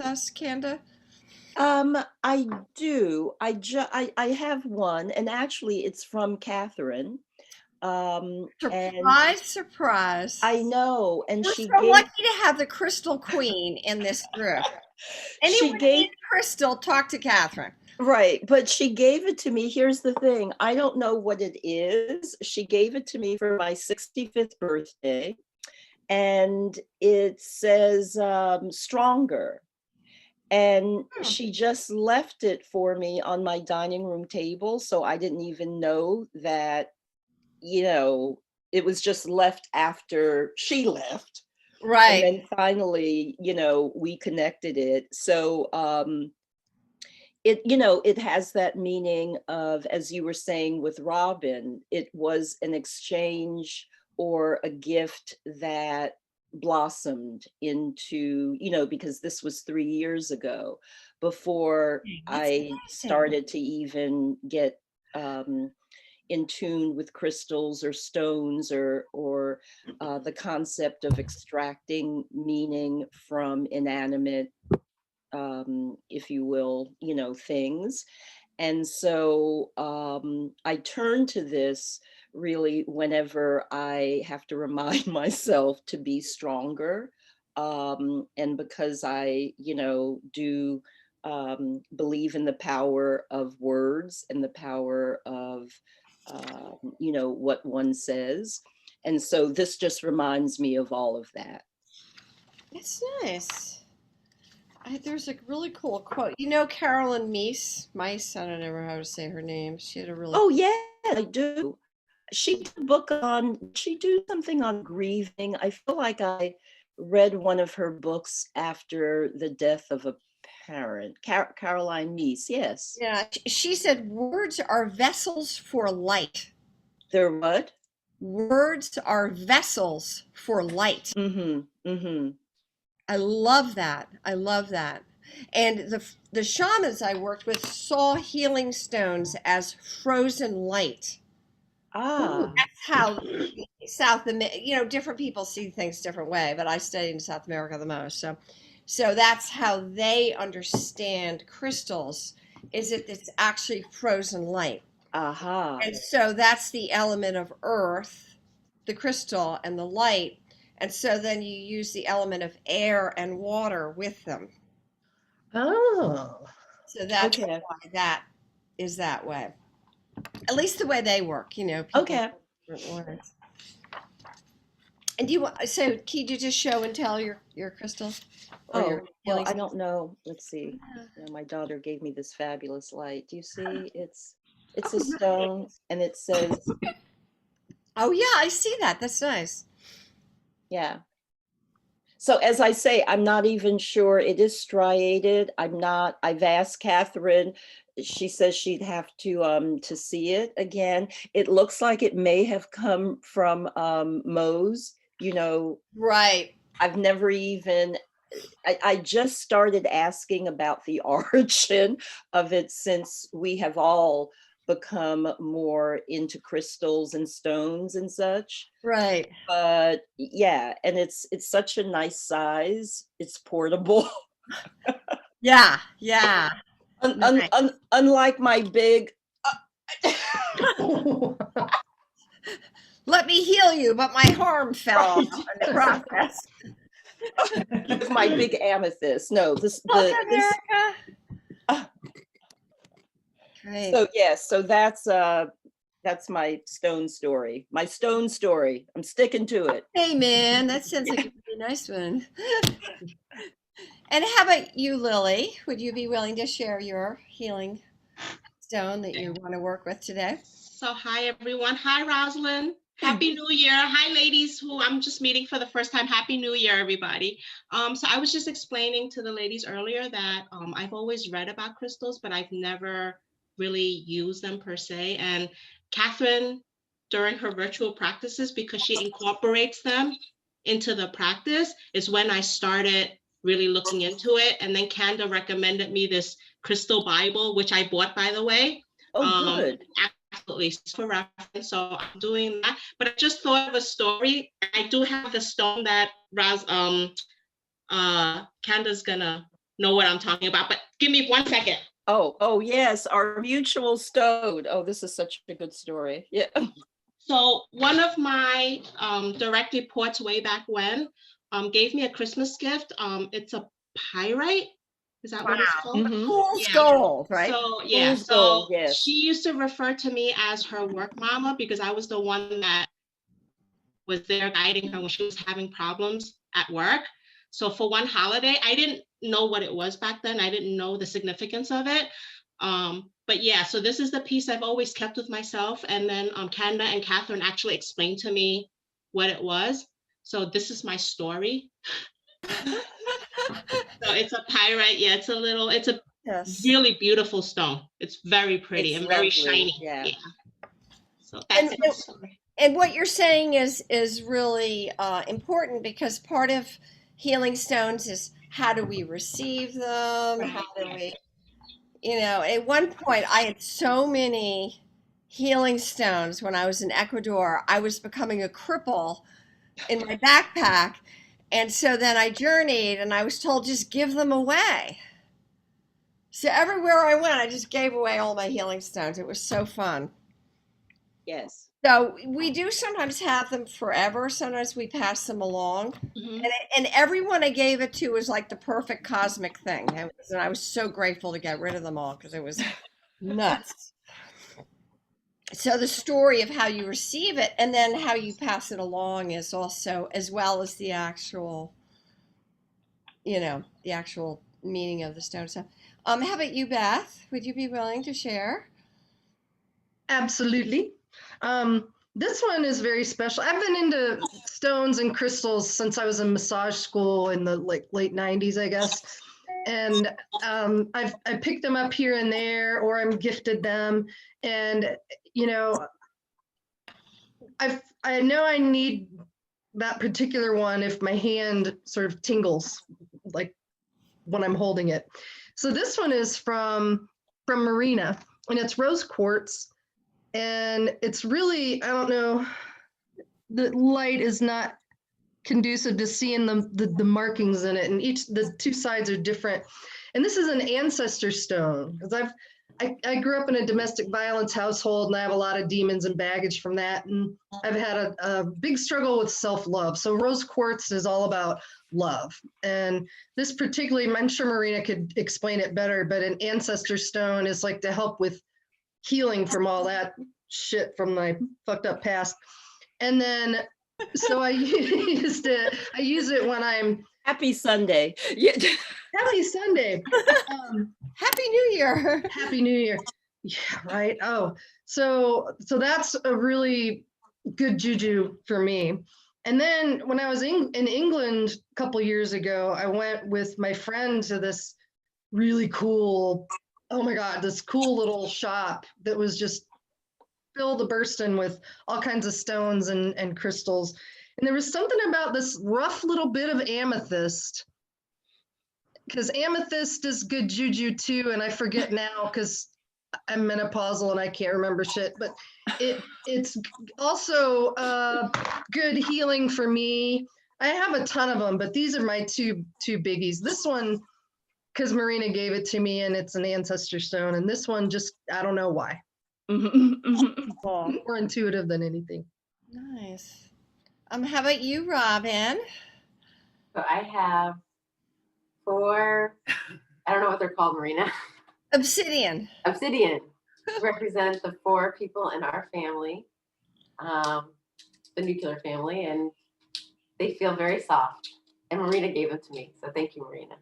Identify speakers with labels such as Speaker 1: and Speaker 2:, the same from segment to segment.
Speaker 1: us, Kanda?
Speaker 2: I do. I have one, and actually it's from Catherine. And
Speaker 1: Surprise, surprise.
Speaker 2: I know, and
Speaker 1: We're
Speaker 2: she
Speaker 1: so
Speaker 2: gave
Speaker 1: lucky to have the Crystal Queen in this group.
Speaker 2: she
Speaker 1: Anyone
Speaker 2: gave
Speaker 1: need crystal, talk to Catherine.
Speaker 2: right, but she gave it to me. Here's the thing. I don't know what it is. She gave it to me for my 65th birthday, and it says stronger. And
Speaker 1: Hmm.
Speaker 2: she just left it for me on my dining room table, so I didn't even know that, you know, it was just left after she left. And
Speaker 1: Right.
Speaker 2: then finally, we connected it. So it has that meaning of, as you were saying with Robin, it was an exchange or a gift that blossomed into, because this was 3 years ago, before
Speaker 1: That's
Speaker 2: I
Speaker 1: amazing.
Speaker 2: started to even get in tune with crystals or stones, or the concept of extracting meaning from inanimate, if you will, things. And so I turn to this really whenever I have to remind myself to be stronger. And because I, do believe in the power of words and the power of, what one says. And so this just reminds me of all of that.
Speaker 1: It's nice. There's a really cool quote. You know Carolyn Meese? I don't know how to say her name. She had a really
Speaker 2: Oh, yeah, I do. She did a book she do something on grieving. I feel like I read one of her books after the death of a parent. Caroline Meese, yes.
Speaker 1: yeah. She said words are vessels for light.
Speaker 2: They're what?
Speaker 1: Words are vessels for light.
Speaker 2: Mm-hmm. Mm-hmm.
Speaker 1: I love that. I love that. And the shamans I worked with saw healing stones as frozen light.
Speaker 2: Ah,
Speaker 1: That's how different people see things different way, but I studied in South America the most. So that's how they understand crystals, is that it's actually frozen light.
Speaker 2: aha.
Speaker 1: And so that's the element of earth, the crystal and the light. And so then you use the element of air and water with them.
Speaker 2: Oh,
Speaker 1: So that's
Speaker 2: okay.
Speaker 1: why that is that way. At least the way they work, people
Speaker 2: Okay.
Speaker 1: different words. And do you want so can you just show and tell your crystal or your
Speaker 2: Oh, well,
Speaker 1: healing
Speaker 2: I
Speaker 1: stones?
Speaker 2: don't know. Let's see. My daughter gave me this fabulous light. Do you see? It's a
Speaker 1: Oh,
Speaker 2: stone, and it says,
Speaker 1: oh yeah, I see that. That's nice.
Speaker 2: yeah. So as I say, I'm not even sure it is striated. I've asked Catherine. She says she'd have to see it again. It looks like it may have come from Moe's.
Speaker 1: Right.
Speaker 2: I've never even I just started asking about the origin of it, since we have all become more into crystals and stones and such.
Speaker 1: Right.
Speaker 2: But yeah, and it's such a nice size. It's portable.
Speaker 1: Yeah. Yeah. Nice.
Speaker 2: Unlike my big
Speaker 1: Let me heal you, but my arm fell off
Speaker 2: right,
Speaker 1: in the process.
Speaker 2: my big amethyst. No,
Speaker 1: Look,
Speaker 2: this
Speaker 1: America.
Speaker 2: uh,
Speaker 1: Great.
Speaker 2: so yes, so that's my stone story. My stone story. I'm sticking to it.
Speaker 1: Hey man, that sounds like a pretty nice one. And how about you, Lily? Would you be willing to share your healing stone that you want to work with today?
Speaker 3: So, hi everyone. Hi, Rosalind. Happy New Year. Hi, ladies who I'm just meeting for the first time. Happy New Year, everybody. So I was just explaining to the ladies earlier that I've always read about crystals, but I've never really used them per se. And Catherine, during her virtual practices, because she incorporates them into the practice, is when I started really looking into it. And then Kanda recommended me this crystal Bible, which I bought, by the way.
Speaker 2: Oh,
Speaker 3: um
Speaker 2: good.
Speaker 3: Absolutely, for reference. So I'm doing that. But I just thought of a story. I do have the stone that Kanda's gonna know what I'm talking about, but give me 1 second.
Speaker 2: Oh, yes, our mutual stone. Oh, this is such a good story. Yeah.
Speaker 3: So one of my direct reports way back when gave me a Christmas gift. It's a pyrite. Is that what it's
Speaker 1: Wow.
Speaker 3: called?
Speaker 2: Mhm.
Speaker 1: Fool's
Speaker 3: Yeah.
Speaker 1: gold, right?
Speaker 3: So yeah,
Speaker 2: Fool's
Speaker 3: so
Speaker 2: gold, yes.
Speaker 3: she used to refer to me as her work mama because I was the one that was there guiding her when she was having problems at work. So for one holiday, I didn't know what it was back then. I didn't know the significance of it. But yeah, so this is the piece I've always kept with myself. And then Canada and Catherine actually explained to me what it was. So this is my story. So it's a pyrite. Yeah, it's a
Speaker 1: Yes.
Speaker 3: really beautiful stone. It's very pretty
Speaker 2: It's
Speaker 3: and very
Speaker 2: lovely,
Speaker 3: shiny.
Speaker 2: yeah.
Speaker 3: So that's
Speaker 1: And
Speaker 3: my story.
Speaker 1: and what you're saying is really important because part of healing stones is how do we receive them? How do we, at one point I had so many healing stones when I was in Ecuador, I was becoming a cripple in my backpack. And so then I journeyed and I was told just give them away. So everywhere I went, I just gave away all my healing stones. It was so fun.
Speaker 2: Yes.
Speaker 1: So we do sometimes have them forever. Sometimes we pass them along.
Speaker 3: Mhm.
Speaker 1: And everyone I gave it to was like the perfect cosmic thing. And I was so grateful to get rid of them all because it was nuts. So the story of how you receive it and then how you pass it along is also, as well as the actual, the actual meaning of the stone. So, how about you, Beth? Would you be willing to share?
Speaker 4: Absolutely. This one is very special. I've been into stones and crystals since I was in massage school in the late 90s, I guess. And I picked them up here and there, or I'm gifted them. And I know I need that particular one if my hand sort of tingles, like when I'm holding it. So this one is from Marina, and it's rose quartz. And it's really, I don't know, the light is not conducive to seeing the markings in it, and the two sides are different. And this is an ancestor stone because I grew up in a domestic violence household, and I have a lot of demons and baggage from that, and I've had a big struggle with self-love. So rose quartz is all about love, and this particularly, I'm sure Marina could explain it better, but an ancestor stone is like to help with healing from all that shit from my fucked up past. And then so I use it when I'm
Speaker 2: Happy Sunday. Yeah.
Speaker 4: happy Sunday.
Speaker 1: Happy New Year.
Speaker 4: Happy New Year. Yeah, right. Oh, so that's a really good juju for me. And then when I was in England a couple years ago, I went with my friend to this really cool, oh my God, this cool little shop that was just filled to bursting with all kinds of stones and crystals. And there was something about this rough little bit of amethyst, because amethyst is good juju too. And I forget now because I'm menopausal and I can't remember shit, but it's also good healing for me. I have a ton of them, but these are my two biggies. This one, because Marina gave it to me and it's an ancestor stone. And this one just, I don't know why. More intuitive than anything.
Speaker 1: Nice. How about you, Robin?
Speaker 5: So I have 4, I don't know what they're called, Marina.
Speaker 1: Obsidian.
Speaker 5: Obsidian represent the 4 people in our family, the nuclear family, and they feel very soft. And Marina gave them to me, so thank you, Marina.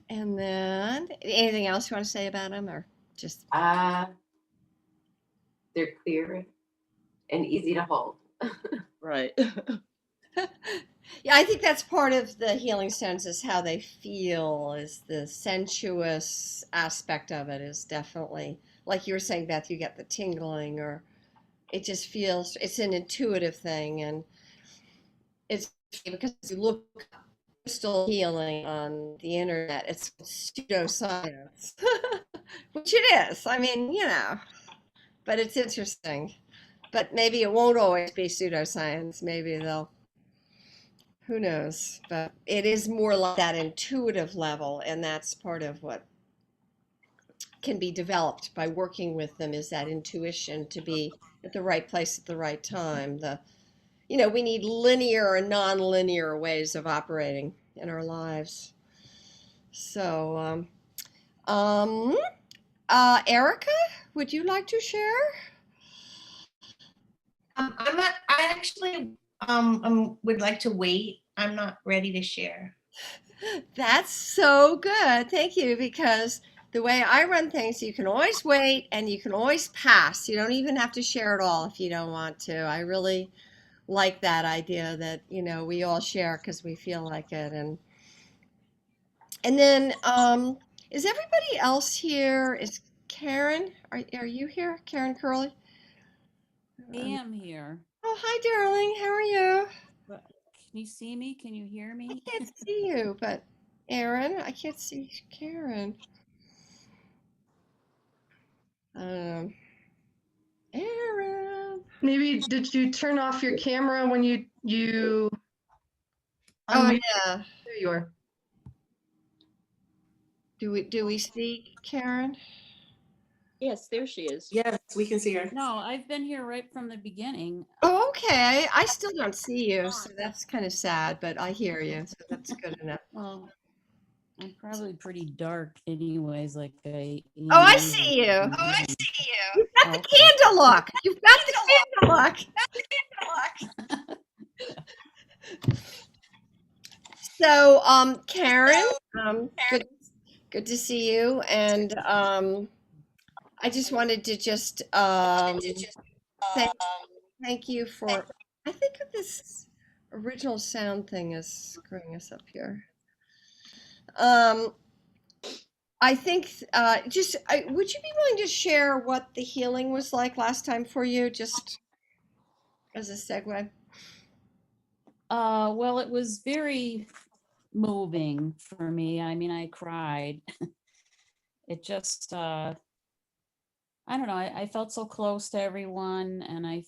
Speaker 1: And then anything else you want to say about them, or just?
Speaker 5: They're clear and easy to hold.
Speaker 2: Right.
Speaker 1: Yeah, I think that's part of the healing stones is how they feel, is the sensuous aspect of it is definitely, like you were saying, Beth, you get the tingling, or it just feels, it's an intuitive thing. And it's because you look crystal healing on the internet, it's pseudoscience, which it is. I mean, but it's interesting. But maybe it won't always be pseudoscience. Maybe they'll Who knows? But it is more like that intuitive level, and that's part of what can be developed by working with them is that intuition to be at the right place at the right time. We need linear and non-linear ways of operating in our lives. So, um, Erica, would you like to share?
Speaker 6: I'm not, I actually would like to wait. I'm not ready to share.
Speaker 1: That's so good. Thank you. Because the way I run things, you can always wait and you can always pass. You don't even have to share it all if you don't want to. I really like that idea that, we all share because we feel like it. And then, is everybody else here? Is Karen, are you here? Karen Curley?
Speaker 7: I am here.
Speaker 1: Oh, hi, darling. How are you?
Speaker 7: But can you see me? Can you hear
Speaker 1: I
Speaker 7: me?
Speaker 1: can't see you, but Aaron, I can't see Karen. Aaron.
Speaker 4: Maybe did you turn off your camera when you
Speaker 1: Oh,
Speaker 4: unmute?
Speaker 1: yeah.
Speaker 4: There you are.
Speaker 1: Do we see Karen?
Speaker 2: Yes, there she is.
Speaker 3: Yes, we can see her.
Speaker 7: No, I've been here right from the beginning.
Speaker 1: Oh, okay. I still don't see you, so that's kind of sad, but I hear you, so that's good enough.
Speaker 7: Well, I'm probably pretty dark anyways, like I
Speaker 1: Oh, I see you.
Speaker 7: Oh, I see you.
Speaker 1: You've got the candle look. You've got the candle look. So, Karen, good to see you, and I just wanted to just thank you for. I think this original sound thing is screwing us up here. I think would you be willing to share what the healing was like last time for you, just as a segue?
Speaker 7: Well, it was very moving for me. I mean, I cried. It just, I don't know. I felt so close to everyone, and I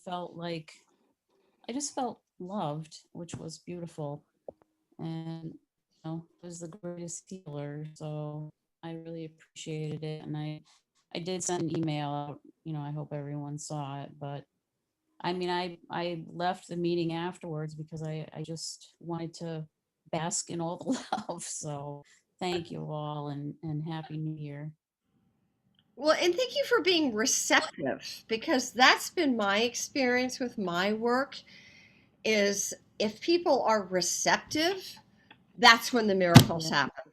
Speaker 7: just felt loved, which was beautiful. And it was the greatest healer. So I really appreciated it. And I did send an email out, I hope everyone saw it. But I mean, I left the meeting afterwards because I just wanted to bask in all the love. So thank you all, and Happy New Year.
Speaker 1: Well, and thank you for being receptive, because that's been my experience with my work is if people are receptive, that's when the miracles happen.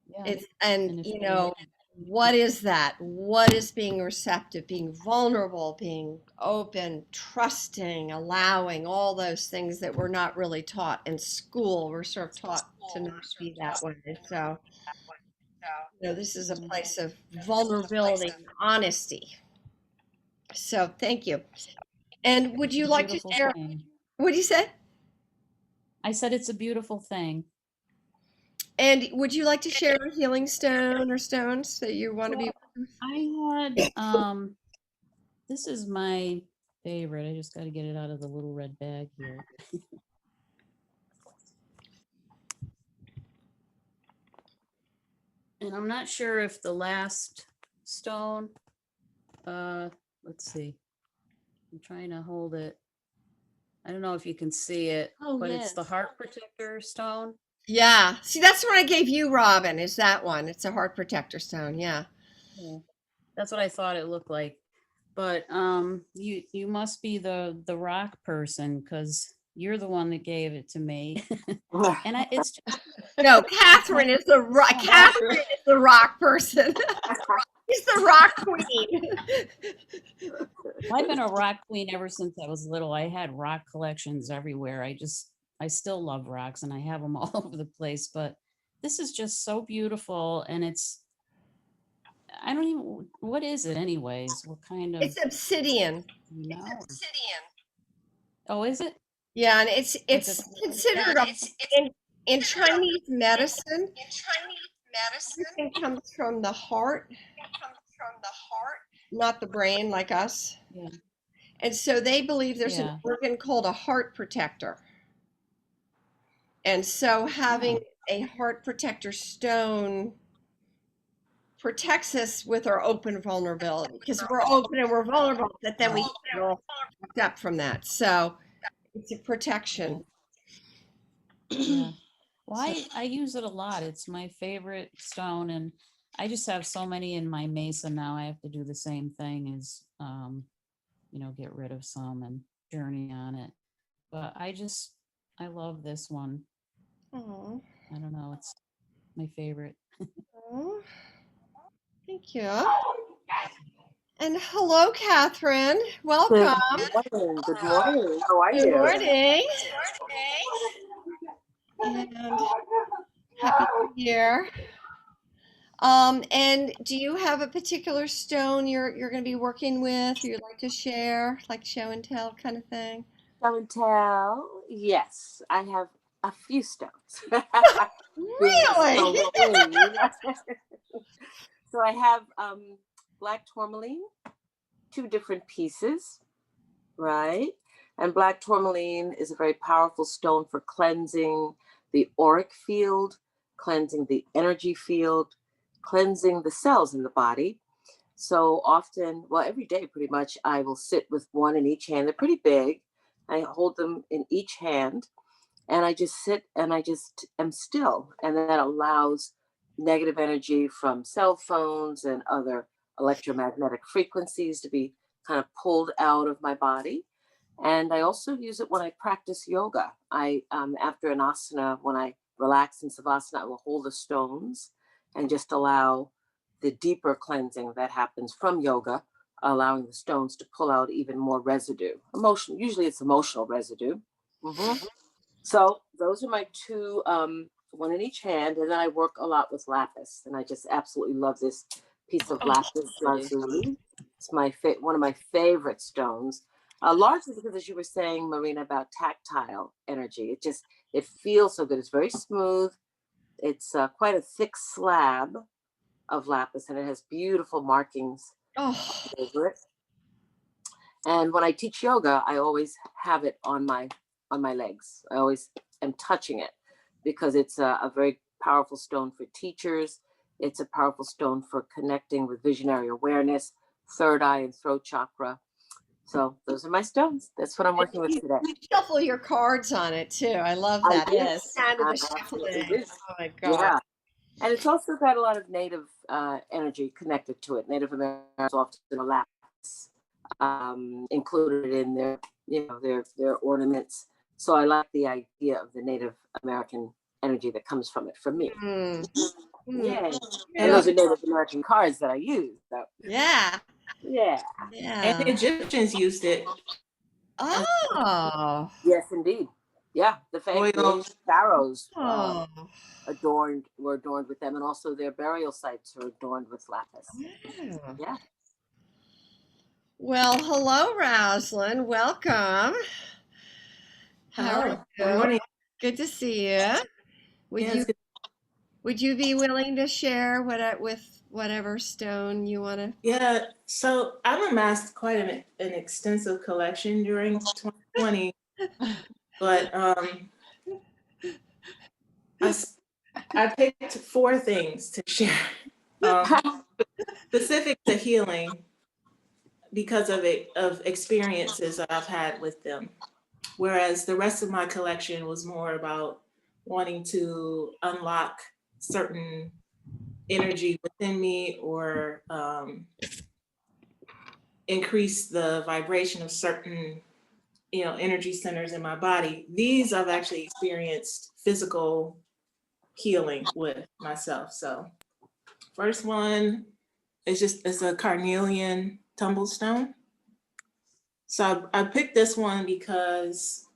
Speaker 7: Yeah.
Speaker 1: And
Speaker 7: if
Speaker 1: what is that? What is being receptive, being vulnerable, being open, trusting, allowing, all those things that we're not really taught in school. We're sort of taught to not be that way. So, this is a place of vulnerability and honesty. So thank you. And would you like to share? What do you say?
Speaker 7: I said it's a beautiful thing.
Speaker 1: And would you like to share a healing stone or stones that you want to be?
Speaker 7: I had this is my favorite. I just got to get it out of the little red bag here. And I'm not sure if the last stone, let's see. I'm trying to hold it. I don't know if you can see it, but it's the heart protector stone.
Speaker 1: Yeah. See, that's what I gave you, Robin, is that one. It's a heart protector stone. Yeah.
Speaker 7: That's what I thought it looked like. But you must be the rock person, because you're the one that gave it to me. And it's just,
Speaker 1: no, Catherine is the rock person. She's the rock queen.
Speaker 7: I've been a rock queen ever since I was little. I had rock collections everywhere. I still love rocks, and I have them all over the place. But this is just so beautiful, and I don't even, what is it anyways? What kind of?
Speaker 1: It's obsidian.
Speaker 7: It's obsidian. Oh, is it?
Speaker 1: Yeah, and it's considered in Chinese medicine. Everything comes from the heart. Not the brain like us.
Speaker 7: Yeah.
Speaker 1: And so they believe there's an organ called a heart protector. And so having a heart protector stone protects us with our open vulnerability because we're open and we're vulnerable, but then we get all fucked up from that. So it's a protection.
Speaker 7: Yeah. Well, I use it a lot. It's my favorite stone, and I just have so many in my mesa now. I have to do the same thing as, get rid of some and journey on it. But I love this one.
Speaker 1: Oh,
Speaker 7: I don't know. It's my favorite.
Speaker 1: thank you. And hello, Catherine.
Speaker 8: Good
Speaker 1: Welcome.
Speaker 8: morning. Good morning. How are
Speaker 1: Good
Speaker 8: you?
Speaker 1: morning. And happy New Year. And do you have a particular stone you're going to be working with, or you'd like to share, like show and tell kind of thing?
Speaker 8: Show and tell. Yes, I have a few stones. Being a
Speaker 1: Really?
Speaker 8: stone queen. So I have black tourmaline, 2 different pieces, right? And black tourmaline is a very powerful stone for cleansing the auric field, cleansing the energy field, cleansing the cells in the body. So often, well, every day pretty much, I will sit with one in each hand. They're pretty big. I hold them in each hand and I just sit and I just am still. And that allows negative energy from cell phones and other electromagnetic frequencies to be kind of pulled out of my body. And I also use it when I practice yoga. After an asana, when I relax in savasana, I will hold the stones and just allow the deeper cleansing that happens from yoga, allowing the stones to pull out even more residue. Usually it's emotional residue. Mm-hmm. So those are my 2, one in each hand. And then I work a lot with lapis. And I just absolutely love this piece of lapis lazuli. It's one of my favorite stones. Largely because, as you were saying, Marina, about tactile energy. It feels so good. It's very smooth. It's quite a thick slab of lapis, and it has beautiful markings
Speaker 1: Oh,
Speaker 8: over it. And when I teach yoga, I always have it on my legs. I always am touching it because it's a very powerful stone for teachers. It's a powerful stone for connecting with visionary awareness, third eye and throat chakra. So those are my stones. That's what I'm working with today.
Speaker 1: you shuffle your cards on it too. I love
Speaker 8: I
Speaker 1: that.
Speaker 8: do.
Speaker 1: Yes. Sound of
Speaker 8: I
Speaker 1: the
Speaker 8: absolutely
Speaker 1: shuffling.
Speaker 8: do.
Speaker 1: Oh my God.
Speaker 8: Yeah. And it's also got a lot of native energy connected to it. Native Americans often allow included in their ornaments. So I like the idea of the Native American energy that comes from it for me.
Speaker 1: Mm.
Speaker 8: Yeah.
Speaker 1: Mm.
Speaker 8: And those are Native American cards that I use. So
Speaker 1: Yeah.
Speaker 8: yeah.
Speaker 3: And the
Speaker 1: Yeah.
Speaker 3: Egyptians used it.
Speaker 1: Oh.
Speaker 8: Yes, indeed. Yeah. The
Speaker 3: Royal.
Speaker 8: pharaohs
Speaker 1: Oh.
Speaker 8: were adorned with them, and also their burial sites are adorned with lapis.
Speaker 1: Yeah.
Speaker 8: Yeah.
Speaker 1: Well, hello, Rosalind. Welcome. How are
Speaker 3: Hello. Good
Speaker 1: you?
Speaker 3: morning.
Speaker 1: Good to see you. Would
Speaker 3: Yes,
Speaker 1: you
Speaker 3: good-
Speaker 1: would you be willing to share with whatever stone you want to?
Speaker 3: Yeah, so I've amassed quite an extensive collection during 2020, but I picked 4 things to share, specific to healing because of experiences that I've had with them. Whereas the rest of my collection was more about wanting to unlock certain energy within me or increase the vibration of certain energy centers in my body. These I've actually experienced physical healing with myself. So first one is it's a carnelian tumblestone. So I picked this one because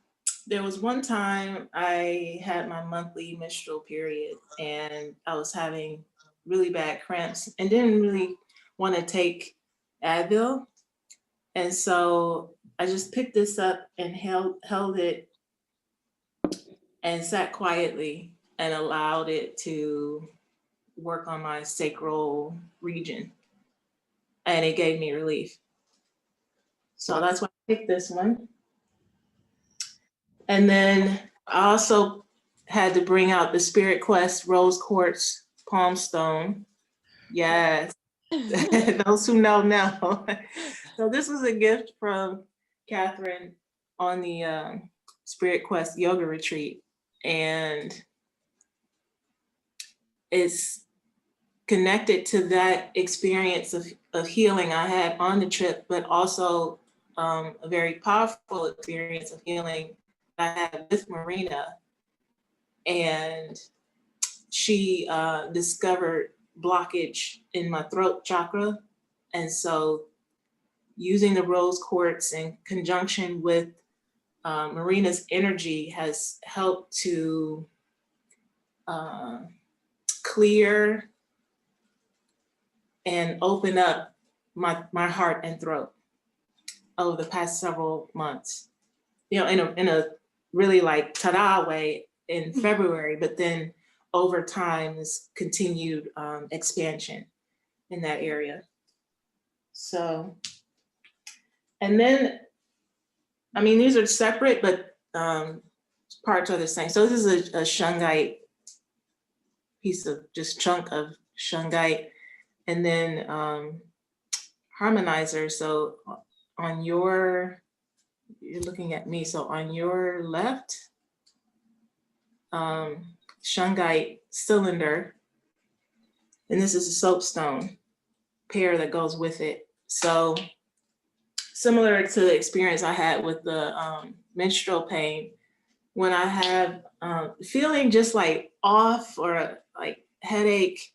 Speaker 3: there was one time I had my monthly menstrual period and I was having really bad cramps and didn't really want to take Advil. And so I just picked this up and held it and sat quietly and allowed it to work on my sacral region. And it gave me relief. So that's why I picked this one. And then I also
Speaker 9: had to bring out the Spirit Quest Rose Quartz Palm Stone. Yes, those who know. So this was a gift from Catherine on the Spirit Quest yoga retreat. And it's connected to that experience of healing I had on the trip, but also a very powerful experience of healing I had with Marina. And she discovered blockage in my throat chakra. And so using the rose quartz in conjunction with Marina's energy has helped to clear and open up my heart and throat over the past several months. You know, in a really like ta-da way in February, but then over time, this continued expansion in that area. So, and then, I mean, these are separate, but parts are the same. So this is a shungite piece of just chunk of shungite, and then harmonizer. So on you're looking at me. So on your left, shungite cylinder, and this is a soapstone pair that goes with it. So similar to the experience I had with the menstrual pain, when I have feeling just like off or like headache,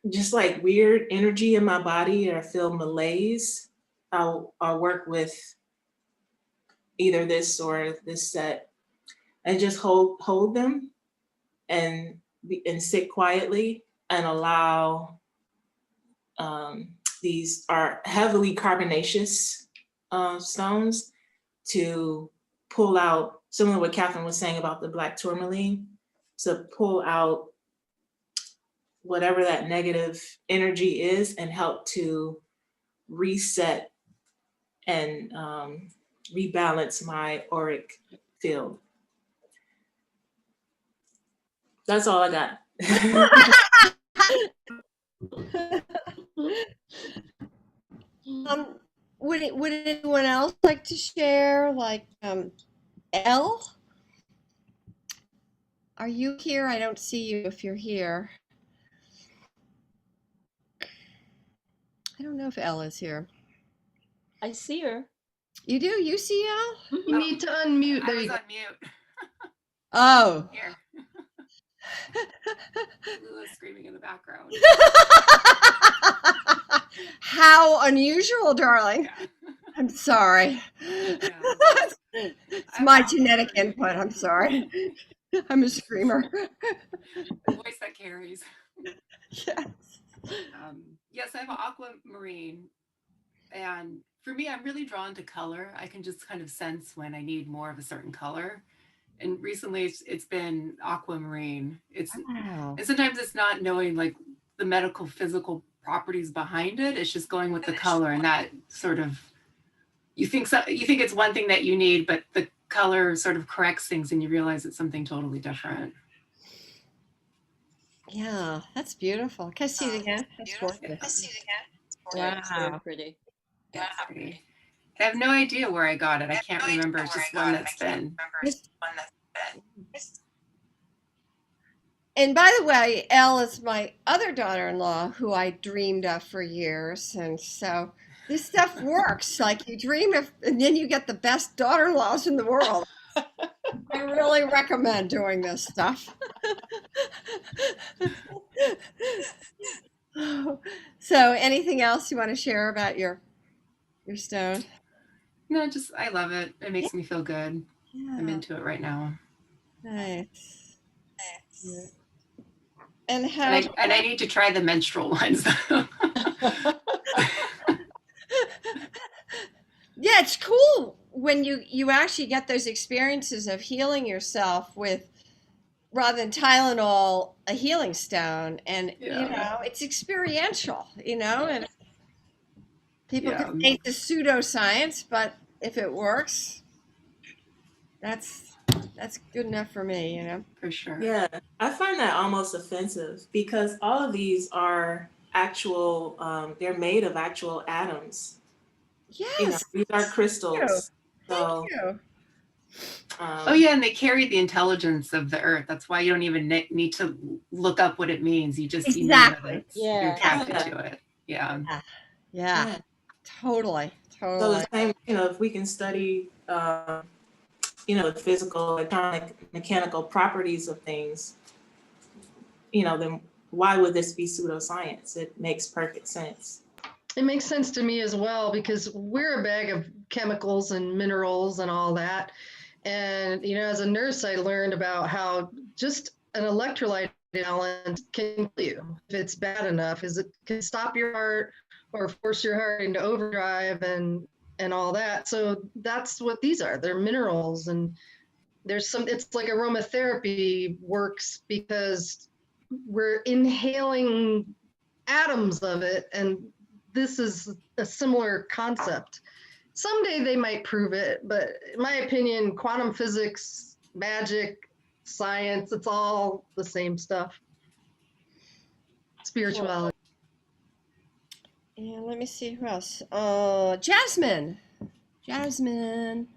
Speaker 9: just like weird energy in my body, or I feel malaise, I'll work with either this or this set and just hold them and sit quietly and allow these are heavily carbonaceous stones to pull out, similar to what Catherine was saying about the black tourmaline, to pull out whatever that negative energy is and help to reset and rebalance my auric field. That's all I got.
Speaker 1: Would anyone else like to share? Like, Elle, are you here? I don't see you if you're here. I don't know if Elle is here.
Speaker 10: I see her.
Speaker 1: You do? You see Elle?
Speaker 4: You need to unmute. There
Speaker 10: I
Speaker 4: you
Speaker 10: was
Speaker 4: go.
Speaker 10: on mute.
Speaker 1: Oh.
Speaker 10: Here. Lula's screaming in the background.
Speaker 1: How unusual, darling.
Speaker 10: Yeah.
Speaker 1: I'm sorry. It's my genetic input. I'm sorry. I'm a screamer.
Speaker 10: The voice that carries.
Speaker 1: Yes.
Speaker 10: Yes, I have an aquamarine. And for me, I'm really drawn to color. I can just kind of sense when I need more of a certain color. And recently it's been aquamarine.
Speaker 1: Wow.
Speaker 10: And sometimes it's not knowing like the medical physical properties behind it. It's just going with the color, and that sort of, you think it's one thing that you need, but the color sort of corrects things and you realize it's something totally different.
Speaker 1: Yeah, that's beautiful. Can I see it again? That's gorgeous.
Speaker 2: Yeah, it's very
Speaker 1: Wow.
Speaker 2: pretty.
Speaker 10: It's pretty. I have no idea where I got it. I can't remember. It's just one that's been.
Speaker 1: And by the way, Elle is my other daughter-in-law who I dreamed of for years. And so this stuff works. Like you dream of, and then you get the best daughter-in-laws in the world. I really recommend doing this stuff. So anything else you want to share about your stone?
Speaker 10: No, just I love it. It makes me feel good. I'm
Speaker 1: Yeah,
Speaker 10: into it right now.
Speaker 1: nice. And how?
Speaker 10: And I need to try the menstrual ones.
Speaker 1: Yeah, it's cool when you actually get those experiences of healing yourself with, rather than Tylenol, a healing stone. And you know, it's experiential, you know, and people can say it's a pseudoscience, but if it works, that's That's good enough for me, you know?
Speaker 10: For sure.
Speaker 9: Yeah, I find that almost offensive because all of these are actual, they're made of actual atoms. You know,
Speaker 1: Yes.
Speaker 9: these are crystals.
Speaker 1: Thank
Speaker 9: So,
Speaker 1: you.
Speaker 10: Oh yeah, and they carry the intelligence of the earth. That's why you don't even need to look up what it means. You just you know that
Speaker 1: Exactly.
Speaker 10: it's,
Speaker 8: Yeah.
Speaker 10: you're attracted
Speaker 9: Yeah.
Speaker 10: to it. Yeah.
Speaker 1: Yeah.
Speaker 9: Yeah.
Speaker 1: Totally.
Speaker 9: So
Speaker 1: Totally.
Speaker 9: the same, you know, if we can study, you know, the physical, electronic, mechanical properties of things, you know, then why would this be pseudoscience? It makes perfect sense.
Speaker 4: It makes sense to me as well because we're a bag of chemicals and minerals and all that. And, you know, as a nurse, I learned about how just an electrolyte imbalance can kill you if it's bad enough, is it can stop your heart or force your heart into overdrive and all that. So that's what these are. They're minerals, and there's some, it's like aromatherapy works because we're inhaling atoms of it, and this is a similar concept. Someday they might prove it, but in my opinion, quantum physics, magic, science, it's all the same stuff. Spirituality.
Speaker 1: And let me see who else. Jasmine. Jasmine.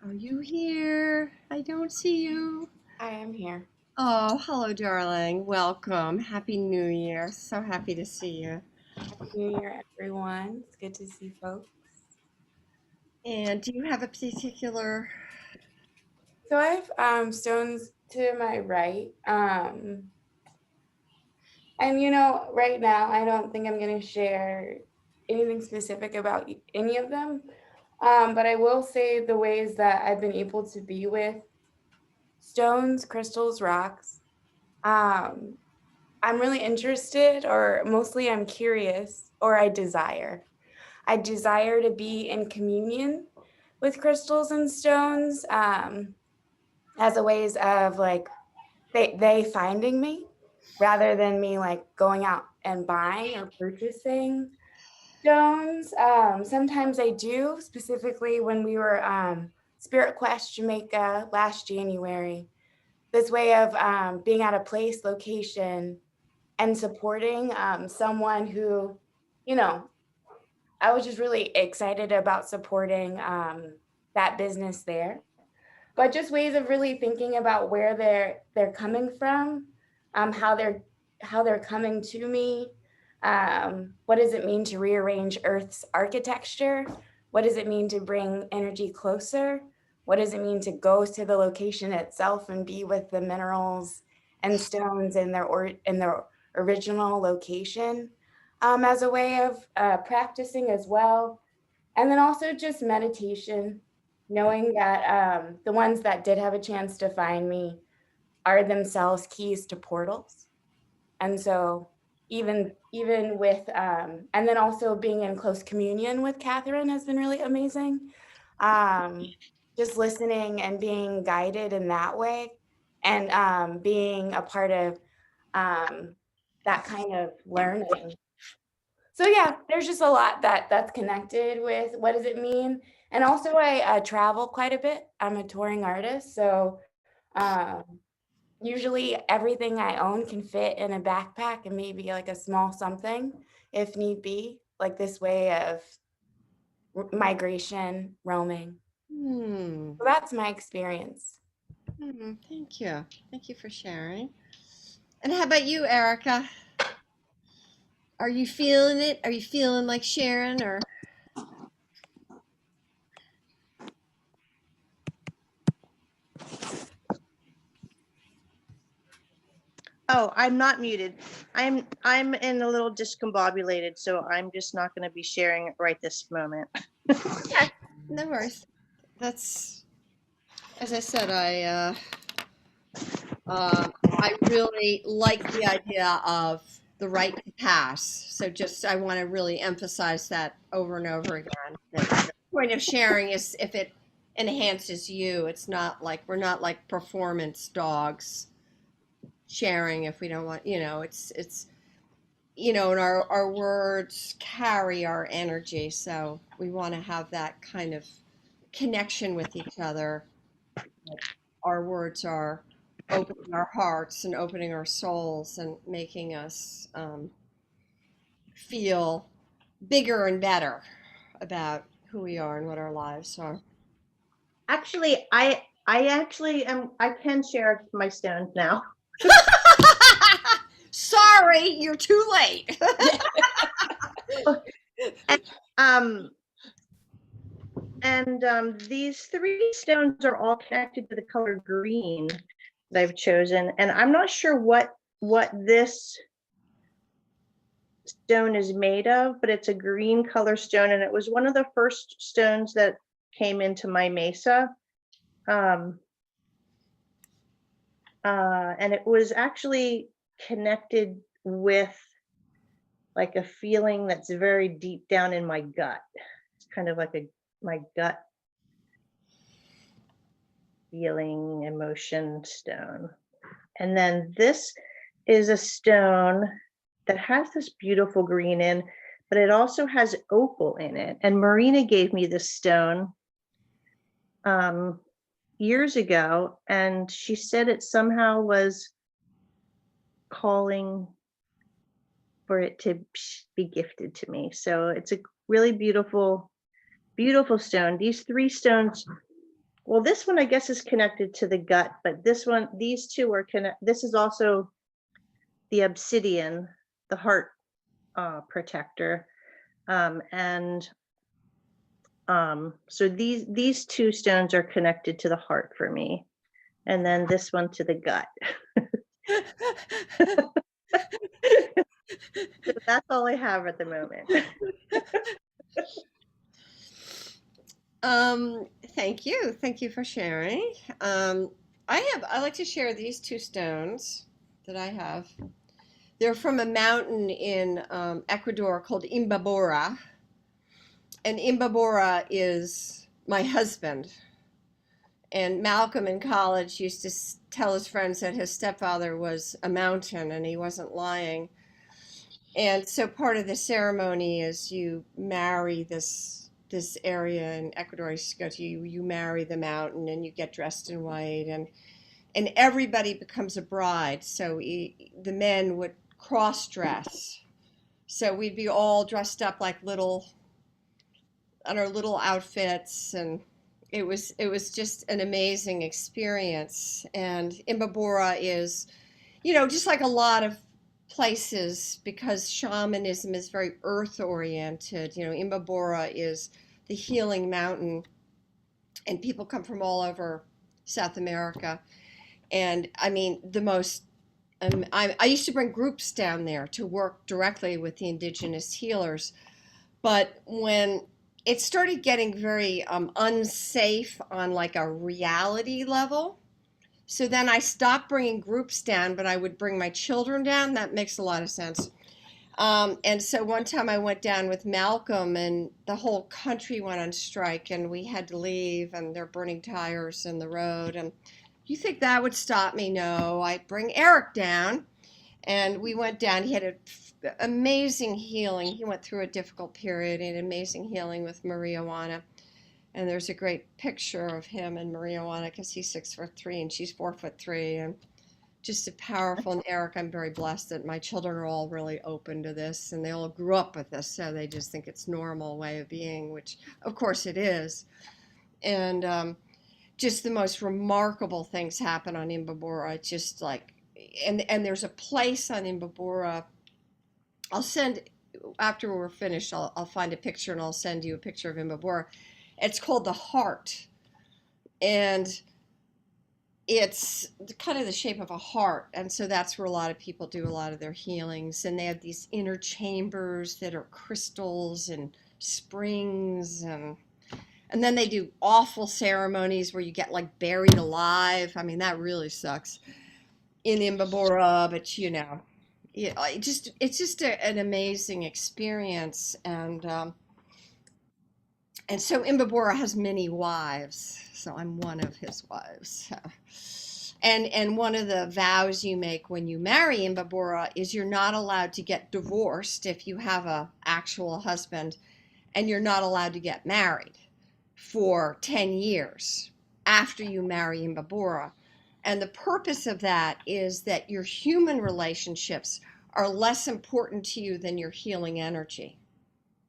Speaker 1: Are you here? I don't see you.
Speaker 11: I am here.
Speaker 1: Oh, hello, darling. Welcome. Happy New Year. So happy to see you.
Speaker 11: Happy New Year, everyone. It's good to see folks.
Speaker 1: And do you have a particular?
Speaker 11: So I have stones to my right. And right now I don't think I'm going to share anything specific about any of them. But I will say the ways that I've been able to be with stones, crystals, rocks. I'm really interested, or mostly I'm curious, or I desire. I desire to be in communion with crystals and stones as a ways of like they finding me rather than me like going out and buying or purchasing stones. Sometimes I do, specifically when we were Spirit Quest Jamaica last January. This way of being at a place, location, and supporting someone who, I was just really excited about supporting that business there. But just ways of really thinking about where they're coming from, how they're coming to me. What does it mean to rearrange Earth's architecture? What does it mean to bring energy closer? What does it mean to go to the location itself and be with the minerals and stones in their original location, as a way of practicing as well. And then also just meditation, knowing that the ones that did have a chance to find me are themselves keys to portals. And so even with, and then also being in close communion with Catherine has been really amazing. Just listening and being guided in that way, and being a part of that kind of learning. So yeah, there's just a lot that's connected with what does it mean. And also I travel quite a bit. I'm a touring artist. So usually everything I own can fit in a backpack and maybe like a small something if need be, like this way of migration, roaming. So that's my experience.
Speaker 1: Thank you. Thank you for sharing. And how about you, Erica? Are you feeling it? Are you feeling like sharing or?
Speaker 12: Oh, I'm not muted. I'm in a little discombobulated, so I'm just not going to be sharing it right this moment.
Speaker 1: Okay, no worries. That's, as I said, I really like the idea of the right to pass. So just I want to really emphasize that over and over again. That the point of sharing is if it enhances you. It's not like we're not like performance dogs sharing if we don't want, it's and our words carry our energy. So we want to have that kind of connection with each other Our words are opening our hearts and opening our souls and making us feel bigger and better about who we are and what our lives are.
Speaker 12: Actually, I can share my stones now.
Speaker 1: Sorry, you're too late.
Speaker 12: These three stones are all connected to the color green that I've chosen, and I'm not sure what this stone is made of, but it's a green color stone, and it was one of the first stones that came into my mesa. And it was actually connected with like a feeling that's very deep down in my gut. It's kind of like my gut feeling, emotion stone. And then this is a stone that has this beautiful green in, but it also has opal in it. And Marina gave me this stone years ago, and she said it somehow was calling for it to be gifted to me. So it's a really beautiful stone. These three stones, well, this one I guess is connected to the gut, but these two are connected. This is also the obsidian, the heart protector. So these two stones are connected to the heart for me. And then this one to the gut. So that's all I have at the moment.
Speaker 1: Thank you. Thank you for sharing. I like to share these two stones that I have. They're from a mountain in Ecuador called Imbabura. And Imbabura is my husband. And Malcolm in college used to tell his friends that his stepfather was a mountain and he wasn't lying. And so part of the ceremony is you marry this area in Ecuador. I used to go to, you marry the mountain and you get dressed in white, and everybody becomes a bride. So the men would cross dress. So we'd be all dressed up like on our little outfits, and it was just an amazing experience. And Imbabura is, just like a lot of places, because shamanism is very earth oriented. Imbabura is the healing mountain, and people come from all over South America. And I mean, I used to bring groups down there to work directly with the indigenous healers, but when it started getting very unsafe on like a reality level, so then I stopped bringing groups down, but I would bring my children down. That makes a lot of sense. And so one time I went down with Malcolm, and the whole country went on strike, and we had to leave, and they're burning tires in the road. And you think that would stop me? No, I bring Eric down, and we went down. He had an amazing healing. He went through a difficult period, and amazing healing with Maria Juana. And there's a great picture of him and Maria Juana, because he's 6'3" and she's 4'3", and just a powerful. And Eric, I'm very blessed that my children are all really open to this, and they all grew up with this, so they just think it's normal way of being, which of course it is. And just the most remarkable things happen on Imbabura. Just like, and there's a place on Imbabura. I'll send, after we're finished, I'll find a picture and I'll send you a picture of Imbabura. It's called the Heart, and it's kind of the shape of a heart, and so that's where a lot of people do a lot of their healings. And they have these inner chambers that are crystals and springs, and then they do awful ceremonies where you get like buried alive. I mean, that really sucks in Imbabura, but it's just an amazing experience. And so Imbabura has many wives, so I'm one of his wives. And one of the vows you make when you marry Imbabura is you're not allowed to get divorced if you have an actual husband, and you're not allowed to get married for 10 years. after you marry Imbabura. And the purpose of that is that your human relationships are less important to you than your healing energy.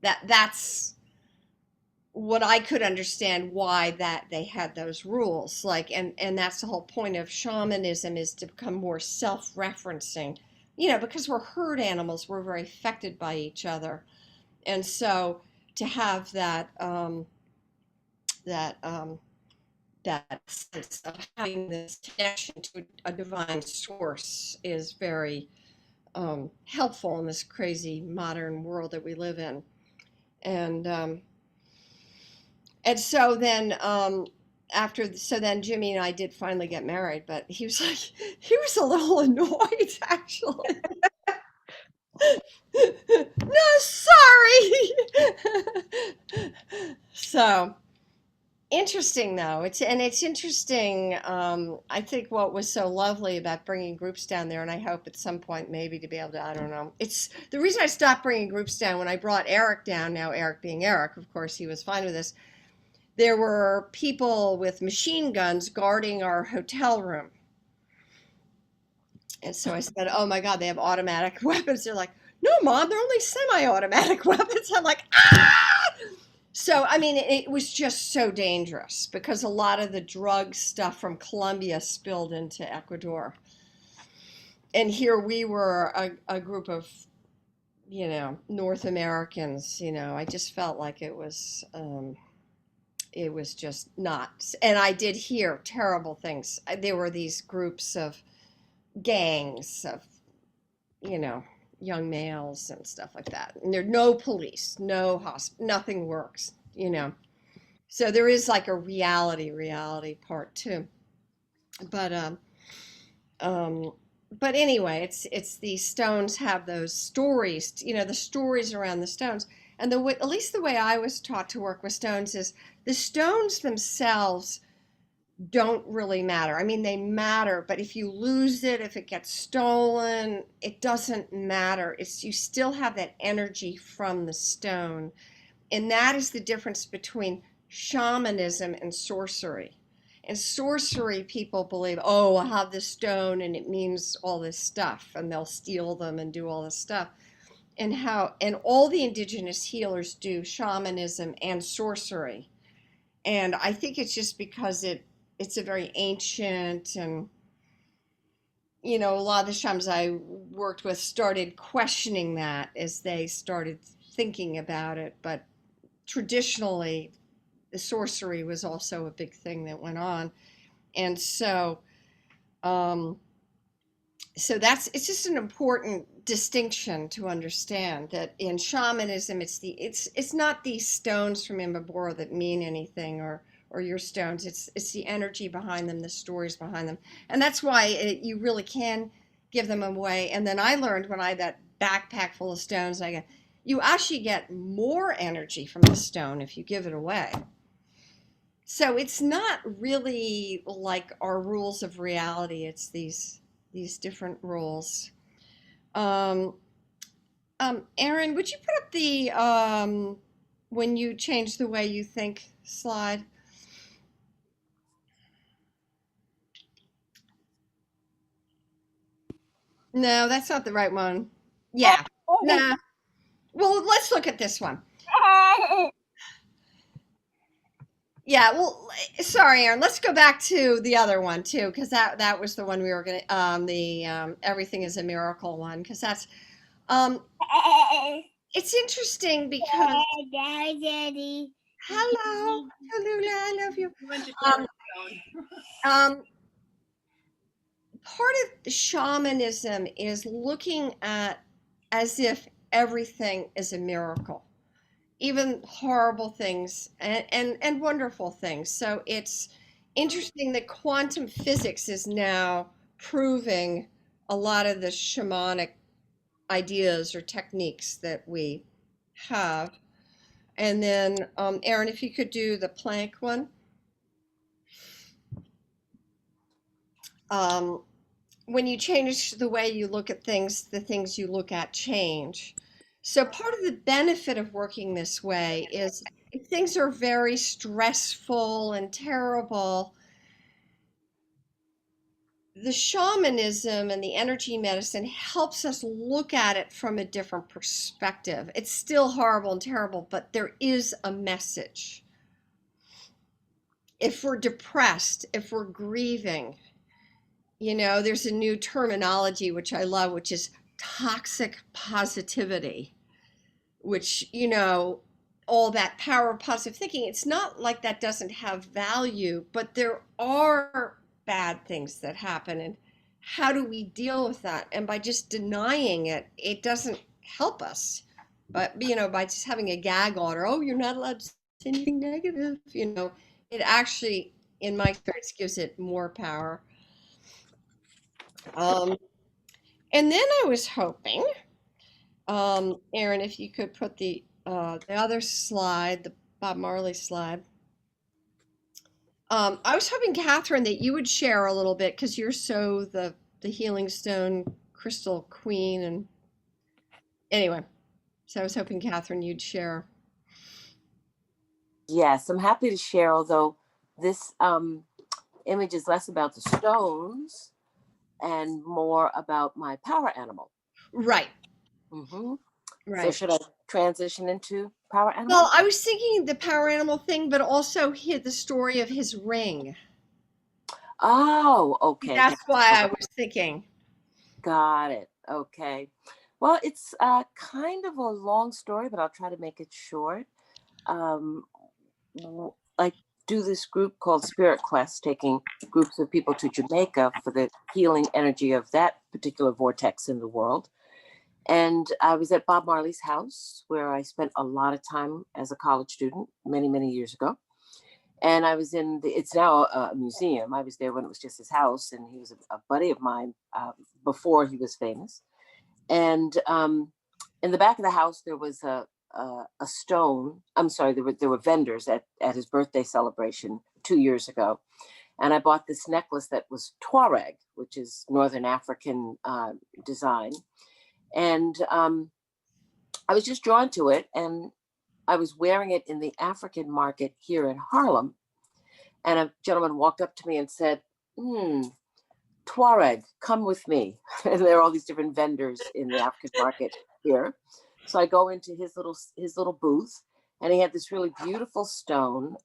Speaker 1: That's what I could understand why that they had those rules. Like, and that's the whole point of shamanism, is to become more self-referencing, because we're herd animals, we're very affected by each other. And so to have that sense of having this connection to a divine source is very helpful in this crazy modern world that we live in. And so then then Jimmy and I did finally get married, but he was a little annoyed, actually. No, sorry. So interesting, though. It's interesting. I think what was so lovely about bringing groups down there, and I hope at some point maybe to be able to, I don't know. It's the reason I stopped bringing groups down. When I brought Eric down, now Eric being Eric, of course, he was fine with this. There were people with machine guns guarding our hotel room. And so I said, oh my God, they have automatic weapons. They're like, no, Mom, they're only semi-automatic weapons. I'm like, ah! So, I mean, it was just so dangerous because a lot of the drug stuff from Colombia spilled into Ecuador. And here we were a group of, North Americans, I just felt like it was just not. And I did hear terrible things. There were these groups of gangs of, young males and stuff like that. And there's no police, no hospital, nothing works, So there is like a reality part too. But anyway, it's these stones have those stories, the stories around the stones. And at least the way I was taught to work with stones is the stones themselves don't really matter. I mean, they matter, but if you lose it, if it gets stolen, it doesn't matter. You still have that energy from the stone. And that is the difference between shamanism and sorcery. In sorcery, people believe, oh, I have this stone and it means all this stuff, and they'll steal them and do all this stuff. And all the indigenous healers do shamanism and sorcery. And I think it's just because it's a very ancient, and a lot of the shamans I worked with started questioning that as they started thinking about it. But traditionally, the sorcery was also a big thing that went on. And so it's just an important distinction to understand that in shamanism, it's not these stones from Imbabura that mean anything, or your stones. It's the energy behind them, the stories behind them. And that's why you really can give them away. And then I learned when I had that backpack full of stones, you actually get more energy from the stone if you give it away. So it's not really like our rules of reality. It's these different rules. Aaron, would you put up the when you change the way you think slide? No, that's not the right one. Yeah. Nah. Well, let's look at this one. Yeah, well, sorry, Aaron. Let's go back to the other one too, because that was the one we were gonna everything is a miracle one, because that's it's interesting because hello, Tallulah, I love you. Part of the shamanism is looking at as if everything is a miracle, even horrible things and wonderful things. So it's interesting that quantum physics is now proving a lot of the shamanic ideas or techniques that we have. And then, Aaron, if you could do the plank one. When you change the way you look at things, the things you look at change. So part of the benefit of working this way is if things are very stressful and terrible, the shamanism and the energy medicine helps us look at it from a different perspective. It's still horrible and terrible, but there is a message. If we're depressed, if we're grieving, there's a new terminology which I love, which is toxic positivity, which, all that power of positive thinking. It's not like that doesn't have value, but there are bad things that happen. And how do we deal with that? And by just denying it, it doesn't help us. But, by just having a gag order, oh, you're not allowed to say anything negative, it actually, in my experience, gives it more power. And then I was hoping, Aaron, if you could put the other slide, the Bob Marley slide. I was hoping, Catherine, that you would share a little bit because you're so the Healing Stone crystal queen. And anyway, so I was hoping, Catherine, you'd share.
Speaker 8: Yes, I'm happy to share, although this image is less about the stones and more about my power animal.
Speaker 1: Right.
Speaker 8: Mm-hmm.
Speaker 1: Right.
Speaker 8: So should I transition into power animal?
Speaker 1: Well, I was thinking the power animal thing, but also the story of his ring.
Speaker 8: Oh, okay.
Speaker 1: That's why I was thinking.
Speaker 8: Got it. Okay. Well, it's kind of a long story, but I'll try to make it short. I do this group called Spirit Quest, taking groups of people to Jamaica for the healing energy of that particular vortex in the world. And I was at Bob Marley's house, where I spent a lot of time as a college student many, many years ago. And I was it's now a museum. I was there when it was just his house, and he was a buddy of mine before he was famous. And in the back of the house, there was a stone. I'm sorry, there were vendors at his birthday celebration 2 years ago. And I bought this necklace that was Tuareg, which is Northern African design. And I was just drawn to it, and I was wearing it in the African market here in Harlem. And a gentleman walked up to me and said, Tuareg, come with me. And there are all these different vendors in the African market here. So I go into his little booth, and he had this really beautiful stone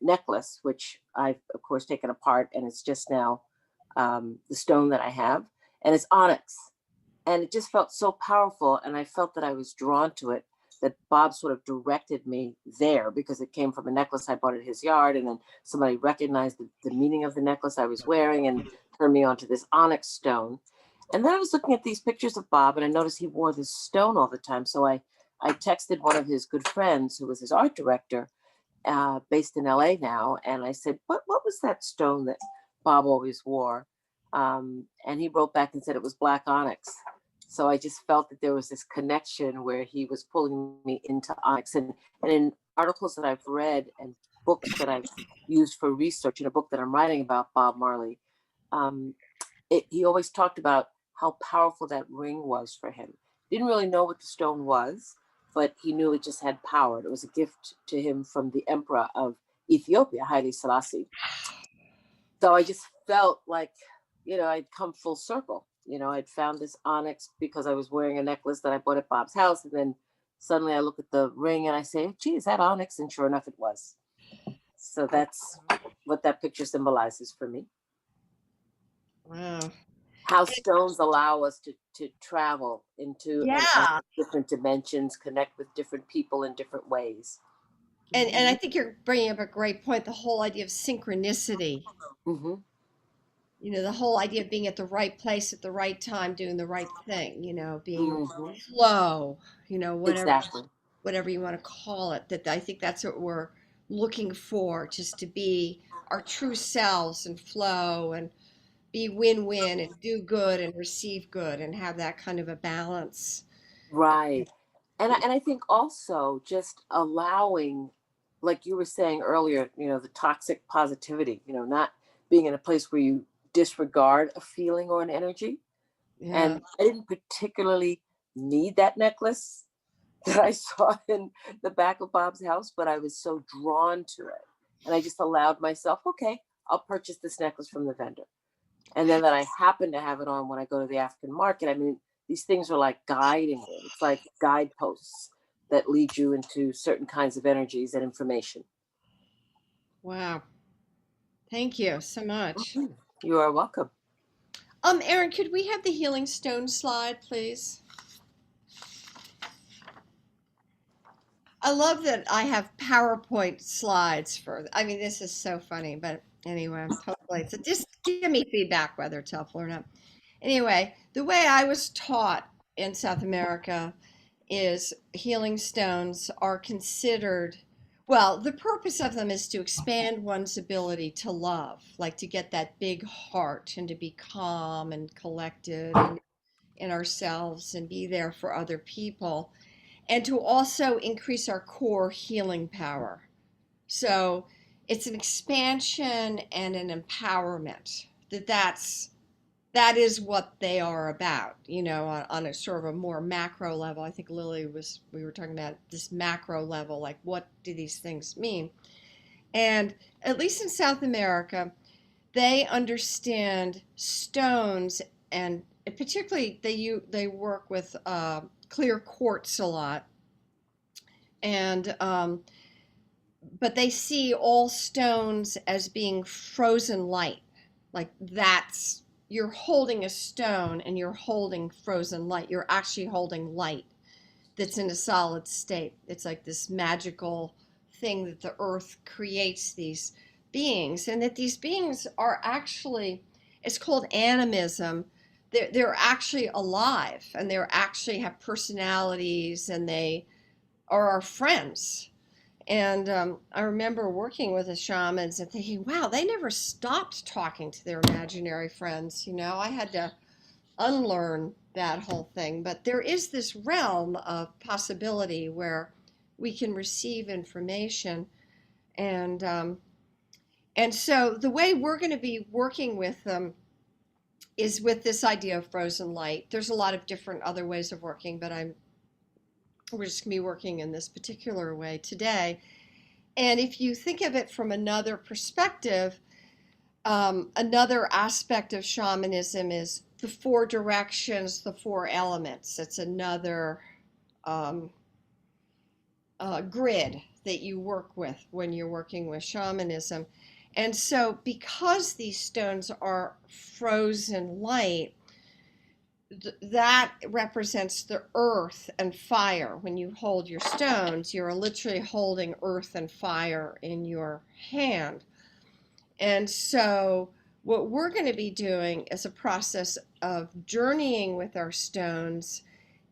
Speaker 8: necklace, which I've of course taken apart, and it's just now the stone that I have, and it's onyx. And it just felt so powerful. And I felt that I was drawn to it, that Bob sort of directed me there because it came from a necklace I bought at his yard. And then somebody recognized the meaning of the necklace I was wearing and turned me onto this onyx stone. And then I was looking at these pictures of Bob, and I noticed he wore this stone all the time. So I texted one of his good friends, who was his art director, based in LA now. And I said, what was that stone that Bob always wore? And he wrote back and said it was black onyx. So I just felt that there was this connection where he was pulling me into onyx. And in articles that I've read and books that I've used for research, in a book that I'm writing about Bob Marley, he always talked about how powerful that ring was for him. Didn't really know what the stone was, but he knew it just had power. It was a gift to him from the emperor of Ethiopia, Haile Selassie. So I just felt like, I'd come full circle. I'd found this onyx because I was wearing a necklace that I bought at Bob's house. And then suddenly I look at the ring and I say, gee, is that onyx? And sure enough, it was. So that's what that picture symbolizes for me.
Speaker 1: Wow.
Speaker 8: How stones allow us to travel into different dimensions, connect with different people in different ways.
Speaker 1: And I think you're bringing up a great point, the whole idea of synchronicity.
Speaker 8: Mm-hmm.
Speaker 1: The whole idea of being at the right place at the right time, doing the right thing, being flow, whatever you want to call it. That I think that's what we're looking for, just to be our true selves and flow and be win-win and do good and receive good and have that kind of a balance.
Speaker 8: Right. And I think also just allowing, like you were saying earlier, the toxic positivity, not being in a place where you disregard a feeling or an energy. Yeah. And I didn't particularly need that necklace that I saw in the back of Bob's house, but I was so drawn to it. And I just allowed myself, okay, I'll purchase this necklace from the vendor. And then that I happen to have it on when I go to the African market. I mean, these things are like guiding you. It's like guideposts that lead you into certain kinds of energies and information.
Speaker 1: Wow. Thank you so much.
Speaker 8: You are welcome.
Speaker 1: Erin, could we have the healing stone slide, please? I love that I have PowerPoint slides I mean, this is so funny, but anyway, hopefully, so just give me feedback whether it's helpful or not. Anyway, the way I was taught in South America is healing stones are considered, well, the purpose of them is to expand one's ability to love, like to get that big heart and to be calm and collected in ourselves and be there for other people, and to also increase our core healing power. So it's an expansion and an empowerment that is what they are about, you know, on a sort of a more macro level. I think we were talking about this macro level, like what do these things mean? And at least in South America, they understand stones, and particularly they work with clear quartz a lot. And but they see all stones as being frozen light. Like you're holding a stone and you're holding frozen light. You're actually holding light that's in a solid state. It's like this magical thing that the earth creates these beings, and that these beings are actually, it's called animism. They're actually alive, and they actually have personalities, and they are our friends. And I remember working with the shamans and thinking, wow, they never stopped talking to their imaginary friends. You know, I had to unlearn that whole thing. But there is this realm of possibility where we can receive information. And so the way we're going to be working with them is with this idea of frozen light. There's a lot of different other ways of working, but we're just going to be working in this particular way today. And if you think of it from another perspective, another aspect of shamanism is the 4 directions, the 4 elements. It's another grid that you work with when you're working with shamanism. And so because these stones are frozen light, that represents the earth and fire. When you hold your stones, you're literally holding earth and fire in your hand. And so what we're going to be doing is a process of journeying with our stones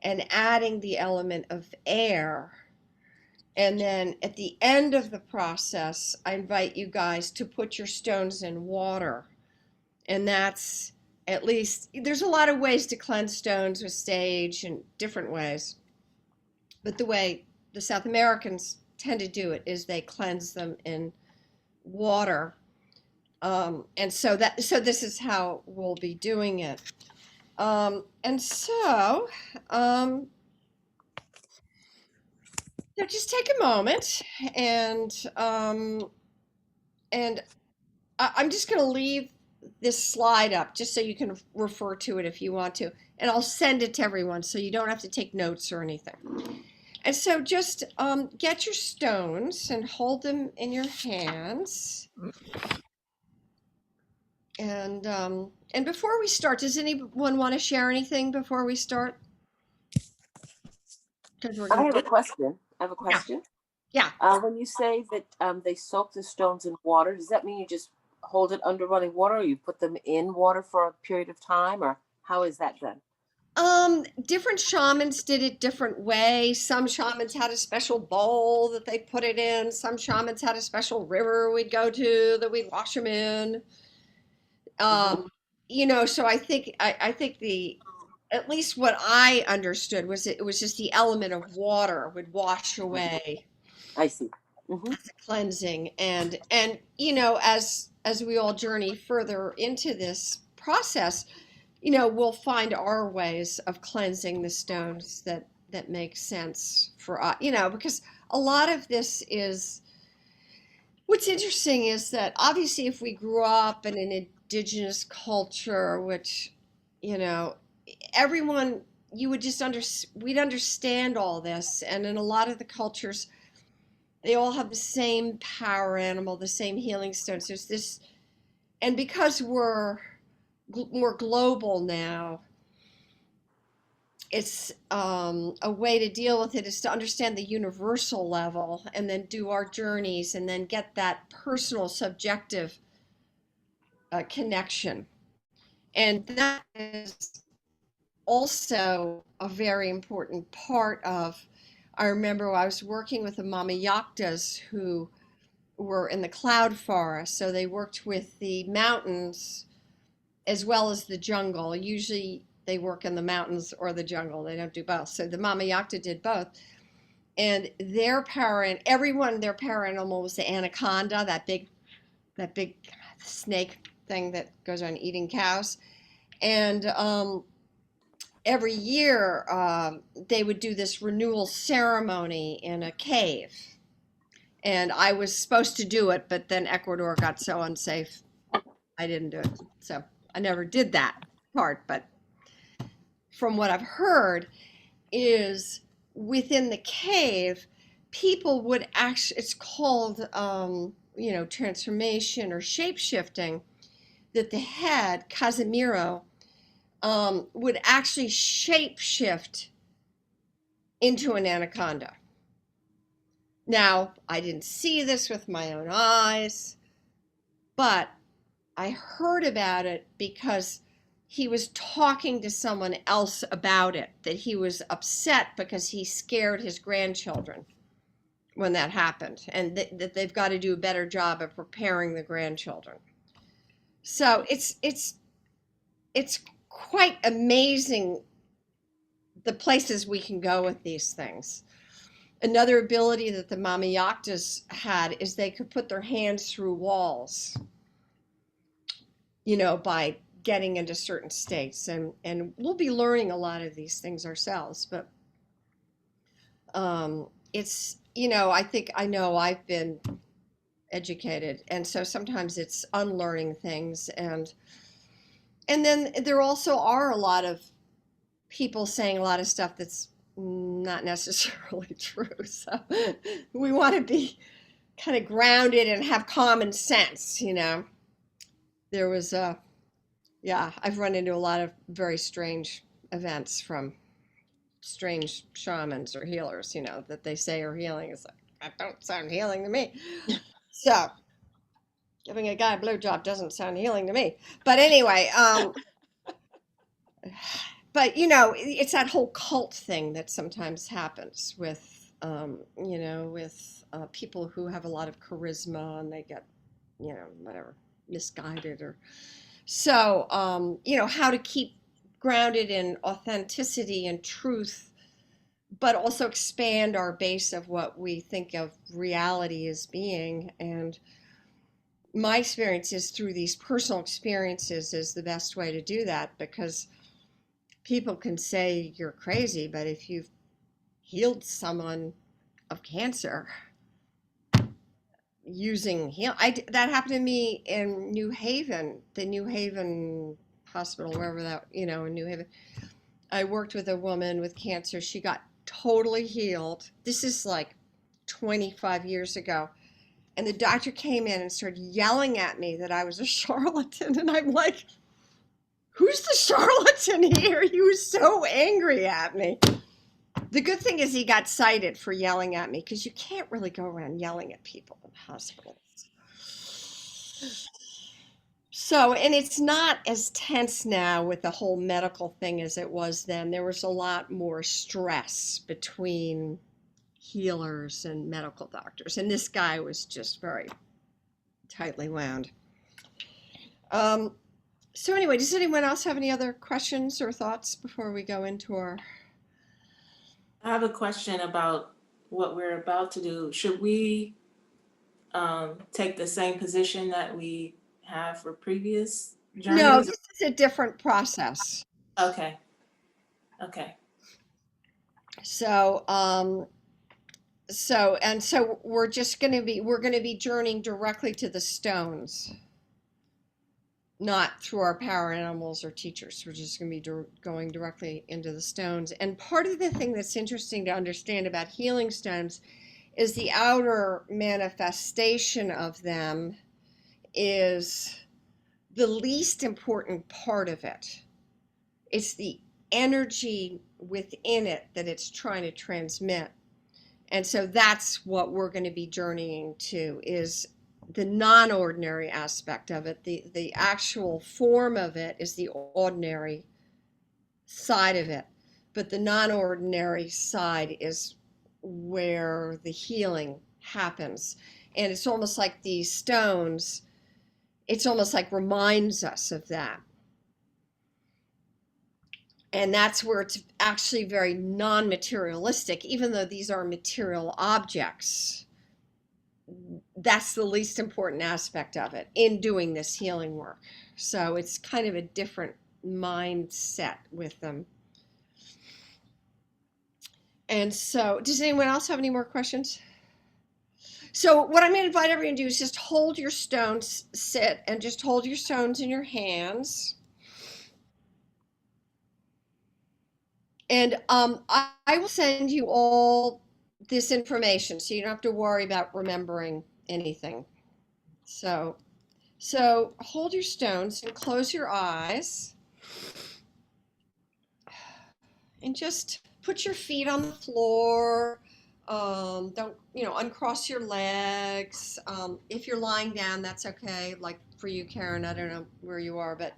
Speaker 1: and adding the element of air. And then at the end of the process, I invite you guys to put your stones in water. And that's, at least, there's a lot of ways to cleanse stones with sage and different ways. But the way the South Americans tend to do it is they cleanse them in water. And so this is how we'll be doing it. And so just take a moment, and I'm just going to leave this slide up just so you can refer to it if you want to, and I'll send it to everyone so you don't have to take notes or anything. And so just get your stones and hold them in your hands. And before we start, does anyone want to share anything before we start?
Speaker 8: I have a question.
Speaker 1: Yeah.
Speaker 8: When you say that they soak the stones in water, does that mean you just hold it under running water, or you put them in water for a period of time, or how is that done?
Speaker 1: Different shamans did it different ways. Some shamans had a special bowl that they put it in. Some shamans had a special river we'd go to that we'd wash them in. You know, so I think at least what I understood was it was just the element of water would wash away.
Speaker 8: I see.
Speaker 1: The cleansing, and you know, as we all journey further into this process, you know, we'll find our ways of cleansing the stones that make sense for us, you know, because a lot of this is, what's interesting is that obviously if we grew up in indigenous culture, which, you know, everyone, you would just we'd understand all this. And in a lot of the cultures, they all have the same power animal, the same healing stones. There's this, and because we're more global now, it's a way to deal with it is to understand the universal level and then do our journeys and then get that personal, subjective connection. And that is also a very important part of, I remember I was working with the Mama Yactas who were in the cloud forest. So they worked with the mountains as well as the jungle. Usually they work in the mountains or the jungle. They don't do both. So the Mama Yacta did both. And their parent, everyone, their power animal was the anaconda, that big snake thing that goes on eating cows. And every year they would do this renewal ceremony in a cave. And I was supposed to do it, but then Ecuador got so unsafe, I didn't do it. So I never did that part. But from what I've heard is within the cave, people would actually, it's called, transformation or shape-shifting, that the head, Casimiro, would actually shape-shift into an anaconda. Now, I didn't see this with my own eyes, but I heard about it because he was talking to someone else about it, that he was upset because he scared his grandchildren when that happened, and that they've got to do a better job of preparing the grandchildren. So it's quite amazing the places we can go with these things. Another ability that the Mama Yactas had is they could put their hands through walls, by getting into certain states. And we'll be learning a lot of these things ourselves. But it's, I know I've been educated. And so sometimes it's unlearning things. And then there also are a lot of people saying a lot of stuff that's not necessarily true. So we want to be kind of grounded and have common sense, There was I've run into a lot of very strange events from strange shamans or healers, that they say are healing. It's like, that don't sound healing to me. So giving a guy a blowjob doesn't sound healing to me. But anyway, but it's that whole cult thing that sometimes happens with people who have a lot of charisma and they get whatever, misguided or so. How to keep grounded in authenticity and truth, but also expand our base of what we think of reality as being. And my experience is through these personal experiences is the best way to do that, because people can say you're crazy, but if you've healed someone of cancer using that happened to me in New Haven, the New Haven hospital, wherever that, in New Haven. I worked with a woman with cancer. She got totally healed. This is like 25 years ago. And the doctor came in and started yelling at me that I was a charlatan. And I'm like, who's the charlatan here? He was so angry at me. The good thing is he got cited for yelling at me, because you can't really go around yelling at people in hospitals. So, and it's not as tense now with the whole medical thing as it was then. There was a lot more stress between healers and medical doctors. And this guy was just very tightly wound. So anyway, does anyone else have any other questions or thoughts before we go into our...
Speaker 9: I have a question about what we're about to do. Should we take the same position that we have for previous journeys?
Speaker 1: No, this is a different process.
Speaker 9: Okay.
Speaker 1: So, we're going to be journeying directly to the stones. not through our power animals or teachers. We're just going to be going directly into the stones. And part of the thing that's interesting to understand about healing stones is the outer manifestation of them is the least important part of it. It's the energy within it that it's trying to transmit. And so that's what we're going to be journeying to, is the non-ordinary aspect of it. The actual form of it is the ordinary side of it, but the non-ordinary side is where the healing happens. And it's almost like these stones, it's almost like reminds us of that. And that's where it's actually very non-materialistic, even though these are material objects. That's the least important aspect of it in doing this healing work. So it's kind of a different mindset with them. And so, does anyone else have any more questions? So what I'm going to invite everyone to do is just hold your stones, sit, and just hold your stones in your hands. And I will send you all this information, so you don't have to worry about remembering anything. So hold your stones and close your eyes. And just put your feet on the floor. Don't, uncross your legs. If you're lying down, that's okay. Like for you, Karen, I don't know where you are, but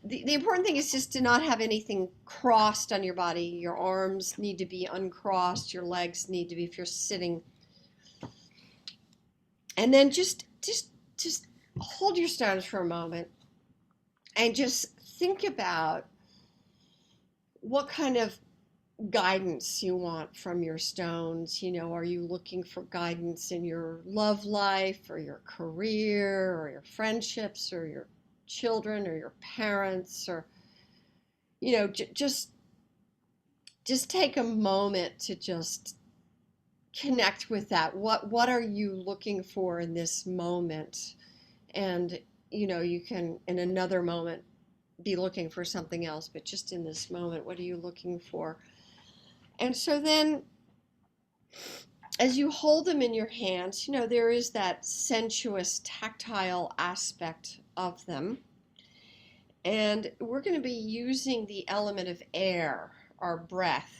Speaker 1: the important thing is just to not have anything crossed on your body. Your arms need to be uncrossed. Your legs need to be, if you're sitting. And then just hold your stones for a moment and just think about what kind of guidance you want from your stones. Are you looking for guidance in your love life or your career or your friendships or your children or your parents, or just take a moment to just connect with that. What are you looking for in this moment? And you can in another moment be looking for something else, but just in this moment, what are you looking for? And so then as you hold them in your hands, there is that sensuous tactile aspect of them. And we're going to be using the element of air, our breath,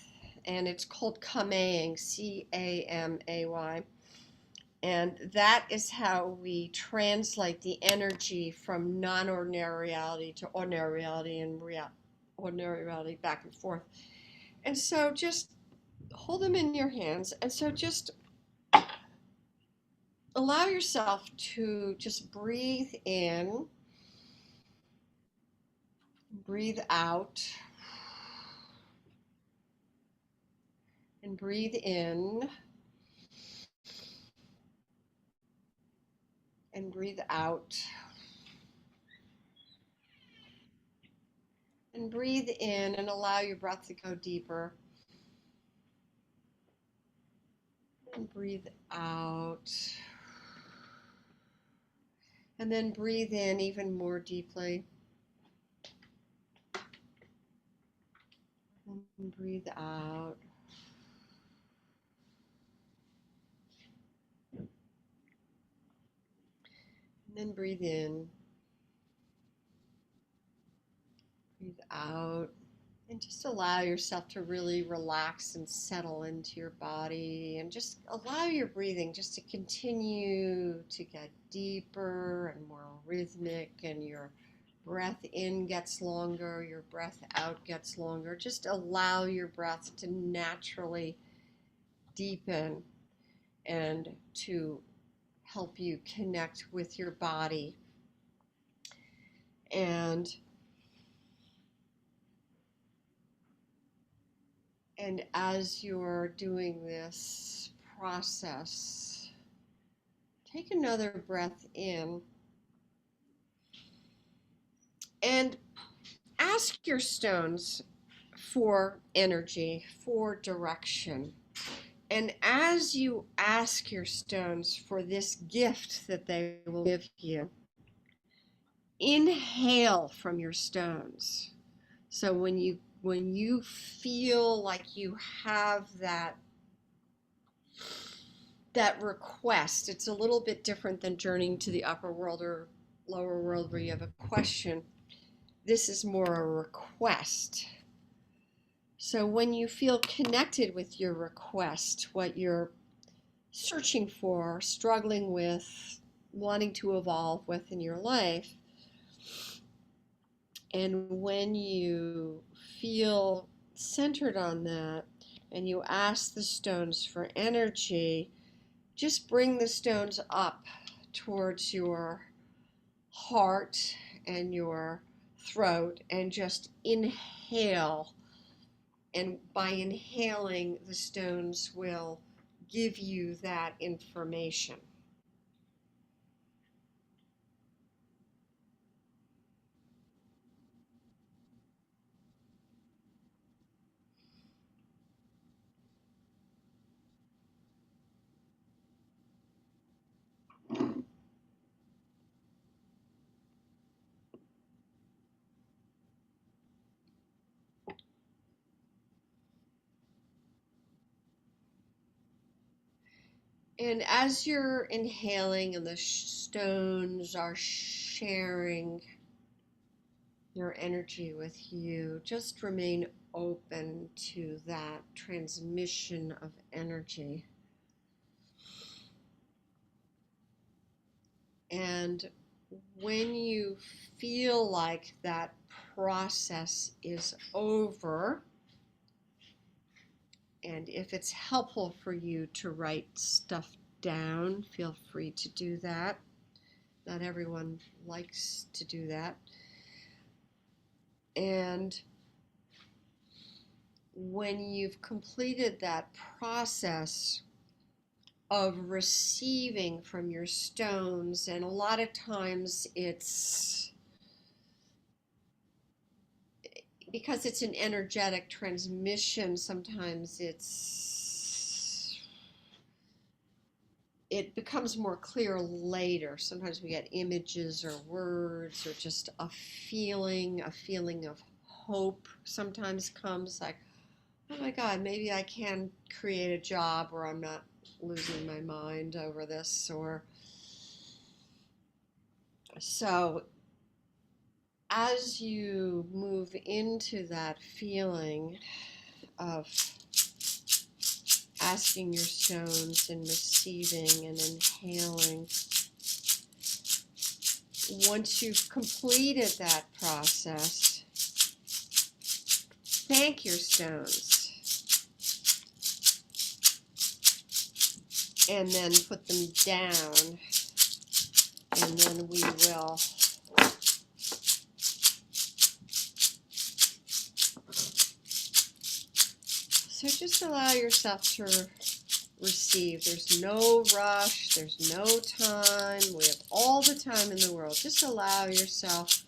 Speaker 1: and it's called Kamaying, C-A-M-A-Y. And that is how we translate the energy from non-ordinary reality to ordinary reality and ordinary reality back and forth. And so just hold them in your hands. And so just allow yourself to just breathe in, breathe out, and breathe in, and breathe out, and breathe in and allow your breath to go deeper, and breathe out, and then breathe in even more deeply, and breathe out. And then breathe in, breathe out, and just allow yourself to really relax and settle into your body, and just allow your breathing just to continue to get deeper and more rhythmic, and your breath in gets longer, your breath out gets longer. Just allow your breath to naturally deepen and to help you connect with your body. And as you're doing this process, take another breath in and ask your stones for energy, for direction. And as you ask your stones for this gift that they will give you, inhale from your stones. So when you feel like you have that request, it's a little bit different than journeying to the upper world or lower world where you have a question. This is more a request. So when you feel connected with your request, what you're searching for, struggling with, wanting to evolve with in your life, and when you feel centered on that and you ask the stones for energy, just bring the stones up towards your heart and your throat and just inhale. And by inhaling, the stones will give you that information. And as you're inhaling and the stones are sharing your energy with you, just remain open to that transmission of energy. And when you feel like that process is over, and if it's helpful for you to write stuff down, feel free to do that. Not everyone likes to do that. And when you've completed that process of receiving from your stones, and a lot of times it's because it's an energetic transmission, sometimes it becomes more clear later. Sometimes we get images or words or just a feeling of hope sometimes comes, like, oh my God, maybe I can create a job where I'm not losing my mind over this. Or so as you move into that feeling of asking your stones and receiving and inhaling, once you've completed that process, thank your stones. And then put them down, and then we will so just allow yourself to receive. There's no rush, there's no time. We have all the time in the world. Just allow yourself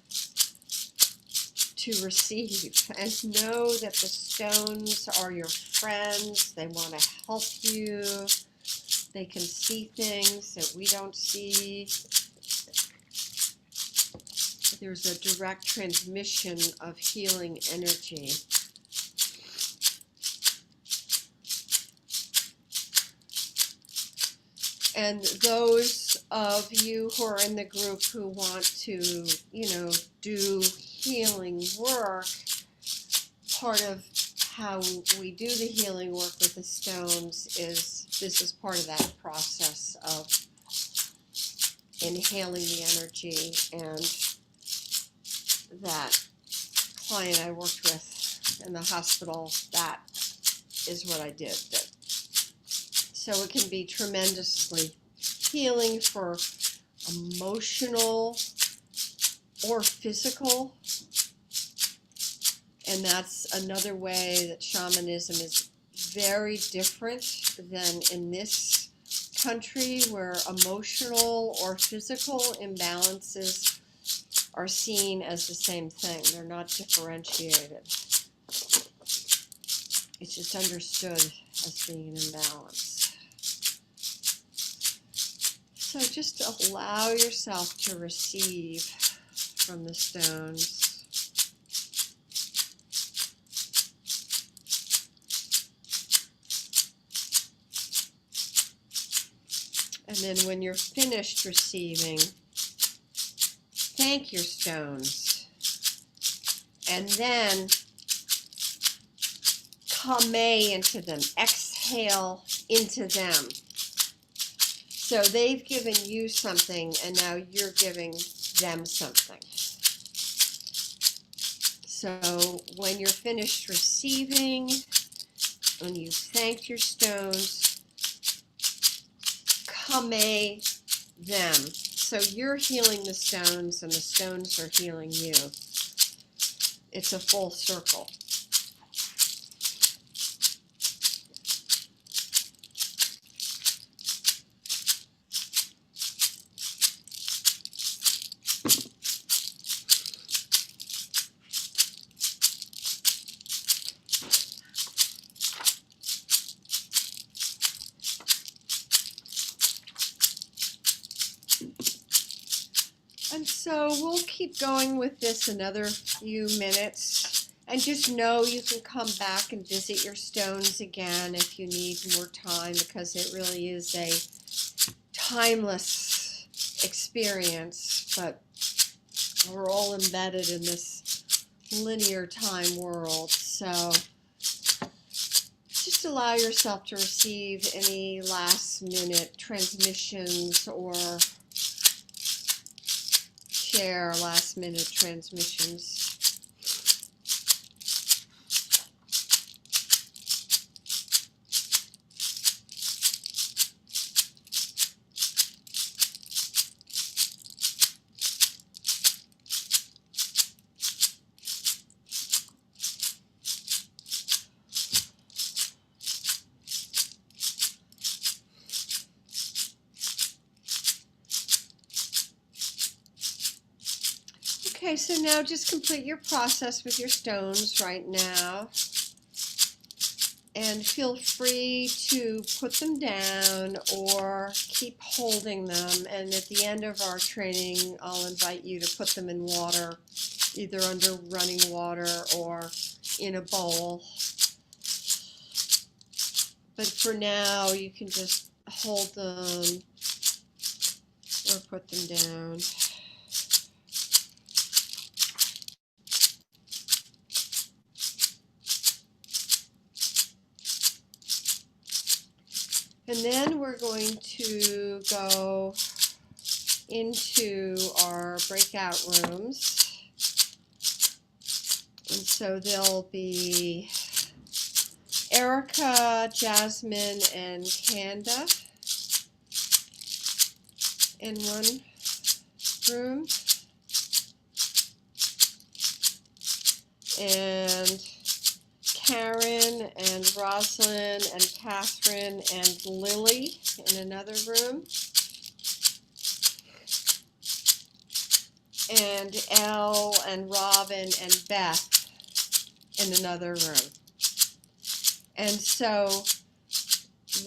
Speaker 1: to receive and know that the stones are your friends. They want to help you. They can see things that we don't see. There's a direct transmission of healing energy. And those of you who are in the group who want to, do healing work, part of how we do the healing work with the stones is this is part of that process of inhaling the energy. And that client I worked with in the hospital, that is what I did. So it can be tremendously healing for emotional or physical. And that's another way that shamanism is very different than in this country, where emotional or physical imbalances are seen as the same thing. They're not differentiated. It's just understood as being an imbalance. So just allow yourself to receive from the stones. And then when you're finished receiving, thank your stones. And then come into them, exhale into them. So they've given you something and now you're giving them something. So when you're finished receiving, when you've thanked your stones, come them. So you're healing the stones and the stones are healing you. It's a full circle. And so we'll keep going with this another few minutes. And just know you can come back and visit your stones again if you need more time, because it really is a timeless experience. But we're all embedded in this linear time world. So just allow yourself to receive any last minute transmissions or share last minute transmissions. Okay, so now just complete your process with your stones right now. And feel free to put them down or keep holding them. And at the end of our training, I'll invite you to put them in water, either under running water or in a bowl. But for now, you can just hold them or put them down. And then we're going to go into our breakout rooms. And so there'll be Erica, Jasmine, and Kanda in one room. And Karen and Rosalind and Catherine and Lily in another room. And Elle and Robin and Beth in another room. And so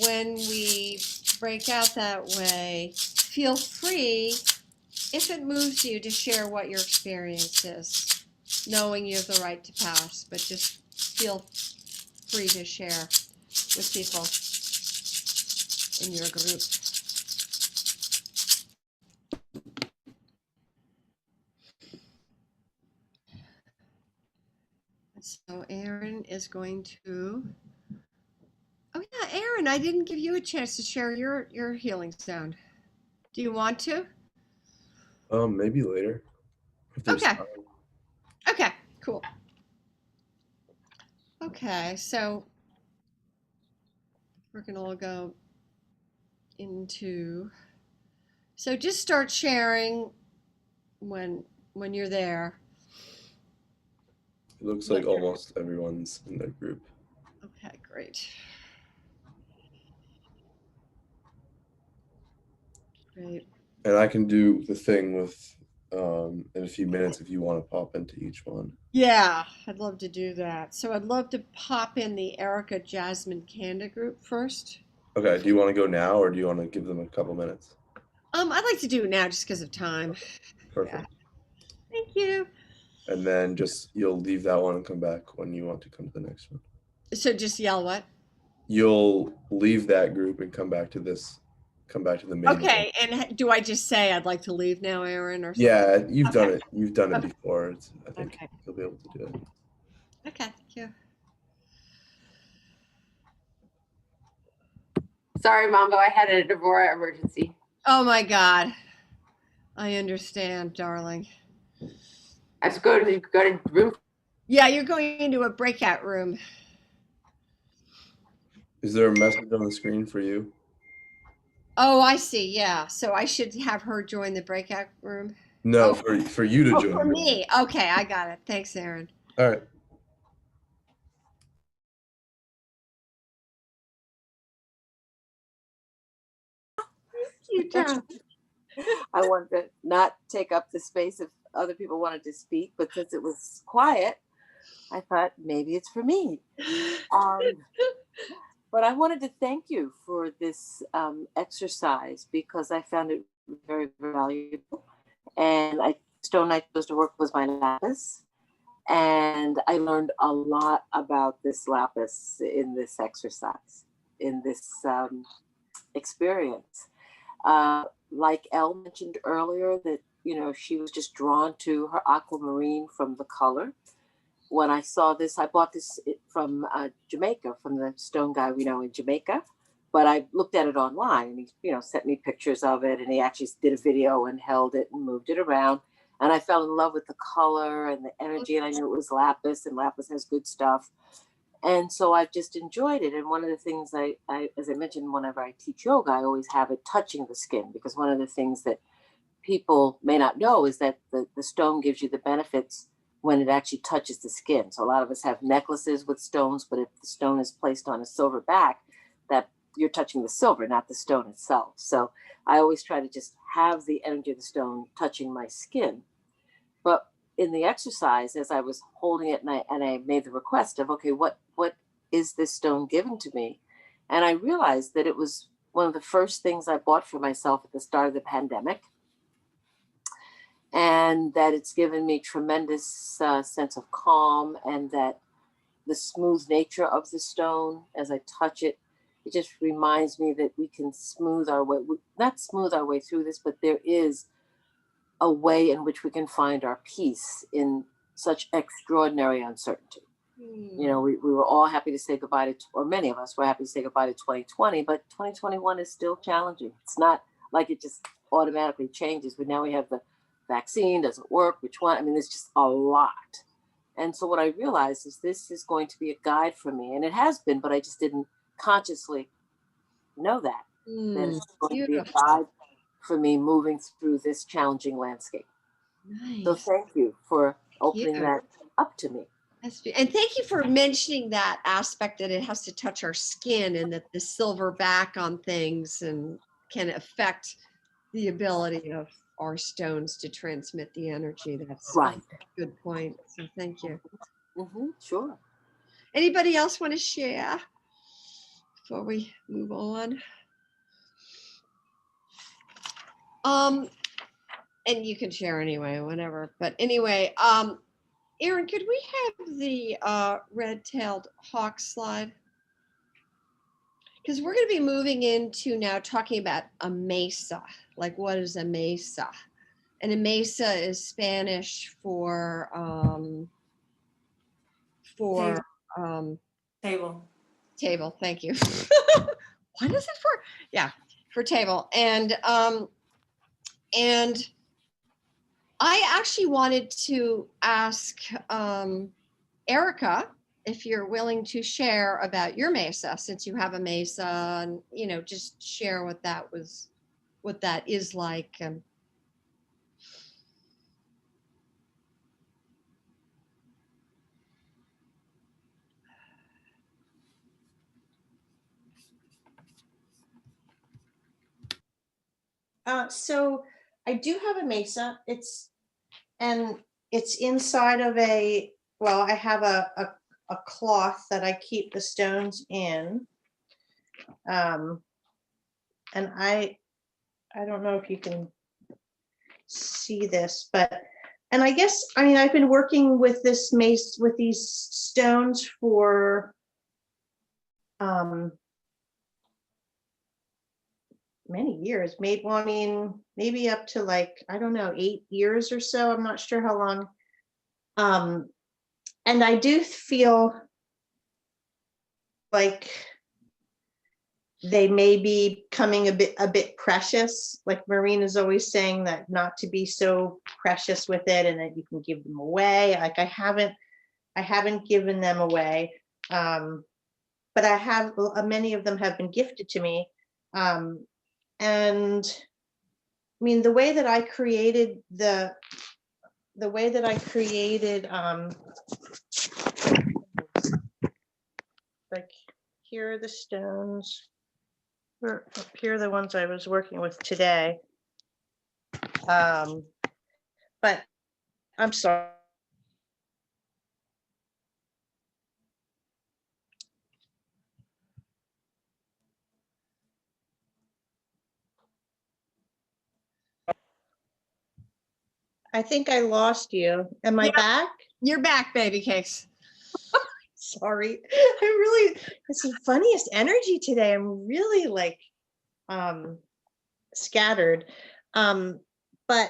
Speaker 1: when we break out that way, feel free, if it moves you, to share what your experience is, knowing you have the right to pass, but just feel free to share with people in your group. So Erin is going to, oh yeah, Erin, I didn't give you a chance to share your healing sound. Do you want to?
Speaker 13: Maybe later. If there's
Speaker 1: Okay.
Speaker 13: time.
Speaker 1: Okay, cool. Okay, so we're gonna all go into, so just start sharing when you're there.
Speaker 13: It looks like almost everyone's in the group.
Speaker 1: Okay, great. Great.
Speaker 13: And I can do the thing with in a few minutes if you want to pop into each one.
Speaker 1: Yeah, I'd love to do that. So I'd love to pop in the Erica, Jasmine, Kanda group first.
Speaker 13: Okay, do you want to go now or do you want to give them a couple minutes?
Speaker 1: I'd like to do it now just because of time.
Speaker 13: Perfect.
Speaker 1: Thank you.
Speaker 13: And then just, you'll leave that one and come back when you want to come to the next one.
Speaker 1: So just yell what?
Speaker 13: You'll leave that group and come back to the main one.
Speaker 1: Okay, and do I just say I'd like to leave now, Aaron, or something?
Speaker 13: Yeah, you've done
Speaker 1: Okay.
Speaker 13: it. You've done it
Speaker 1: Okay.
Speaker 13: before. I think
Speaker 1: Okay.
Speaker 13: you'll be able to do it.
Speaker 1: Okay, thank you.
Speaker 5: Sorry, Mambo, I had a Devora emergency.
Speaker 1: Oh my God. I understand, darling.
Speaker 5: I have to go to room.
Speaker 1: Yeah, you're going into a breakout room.
Speaker 13: Is there a message on the screen for you?
Speaker 1: Oh, I see. Yeah. So I should have her join the breakout room.
Speaker 13: No,
Speaker 1: Oh.
Speaker 13: for you to
Speaker 1: Oh,
Speaker 13: join.
Speaker 1: for me. Okay, I got it. Thanks, Aaron.
Speaker 13: All right.
Speaker 1: You Tom.
Speaker 8: I wanted to not take up the space if other people wanted to speak, but since it was quiet, I thought maybe it's for me. But I wanted to thank you for this exercise because I found it very, very valuable. And stone I chose to work was my lapis. And I learned a lot about this lapis in this exercise, in this experience. Like Elle mentioned earlier, that she was just drawn to her aquamarine from the color. When I saw this, I bought this from Jamaica, from the stone guy we know in Jamaica. But I looked at it online, and he, sent me pictures of it, and he actually did a video and held it and moved it around. And I fell in love with the color and the energy, and I knew it was lapis, and lapis has good stuff. And so I've just enjoyed it. And one of the things I as I mentioned, whenever I teach yoga, I always have it touching the skin, because one of the things that people may not know is that the stone gives you the benefits when it actually touches the skin. So a lot of us have necklaces with stones, but if the stone is placed on a silver back, that you're touching the silver, not the stone itself. So I always try to just have the energy of the stone touching my skin. But in the exercise, as I was holding it and I made the request of, okay, what is this stone giving to me? And I realized that it was one of the first things I bought for myself at the start of the pandemic. And that it's given me tremendous sense of calm, and that the smooth nature of the stone, as I touch it, it just reminds me that we can not smooth our way through this, but there is a way in which we can find our peace in such extraordinary uncertainty. We were all happy to say goodbye to, or many of us were happy to say goodbye to 2020, but 2021 is still challenging. It's not like it just automatically changes, but now we have the vaccine, doesn't work, which one? I mean, there's just a lot. And so what I realized is this is going to be a guide for me, and it has been, but I just didn't consciously know that it's going to be a guide for me moving through this challenging landscape.
Speaker 1: Nice.
Speaker 8: So thank you for opening that up to me.
Speaker 1: And thank you for mentioning that aspect, that it has to touch our skin, and that the silver back on things and can affect the ability of our stones to transmit the energy. That's
Speaker 8: right.
Speaker 1: A good point. So thank you.
Speaker 8: Sure.
Speaker 1: Anybody else want to share before we move on? And you can share anyway, whenever. But anyway, Aaron, could we have the red-tailed hawk slide? Because we're going to be moving into now talking about a mesa. Like, what is a mesa? And a mesa is Spanish for
Speaker 9: table.
Speaker 1: Table. Thank you. What is it for? Yeah, for table. And I actually wanted to ask Erica if you're willing to share about your mesa, since you have a mesa, and just share what that is like.
Speaker 6: So I do have a mesa. It's inside of I have a cloth that I keep the stones in. And I don't know if you can see this, but
Speaker 12: And I guess, I mean, I've been working with this mace, with these stones for many years, maybe, well, I mean, maybe up to like, I don't know, 8 years or so. I'm not sure how long. And I do feel like they may be coming a bit precious. Like Marina's always saying that not to be so precious with it and that you can give them away. Like I haven't given them away. But I have, many of them have been gifted to me. And I mean, the way that I created like, here are the stones. Or here are the ones I was working with today. But I'm sorry. I think I lost you. Am I back?
Speaker 1: You're back, baby cakes.
Speaker 12: Sorry. It's the funniest energy today. I'm really like scattered. But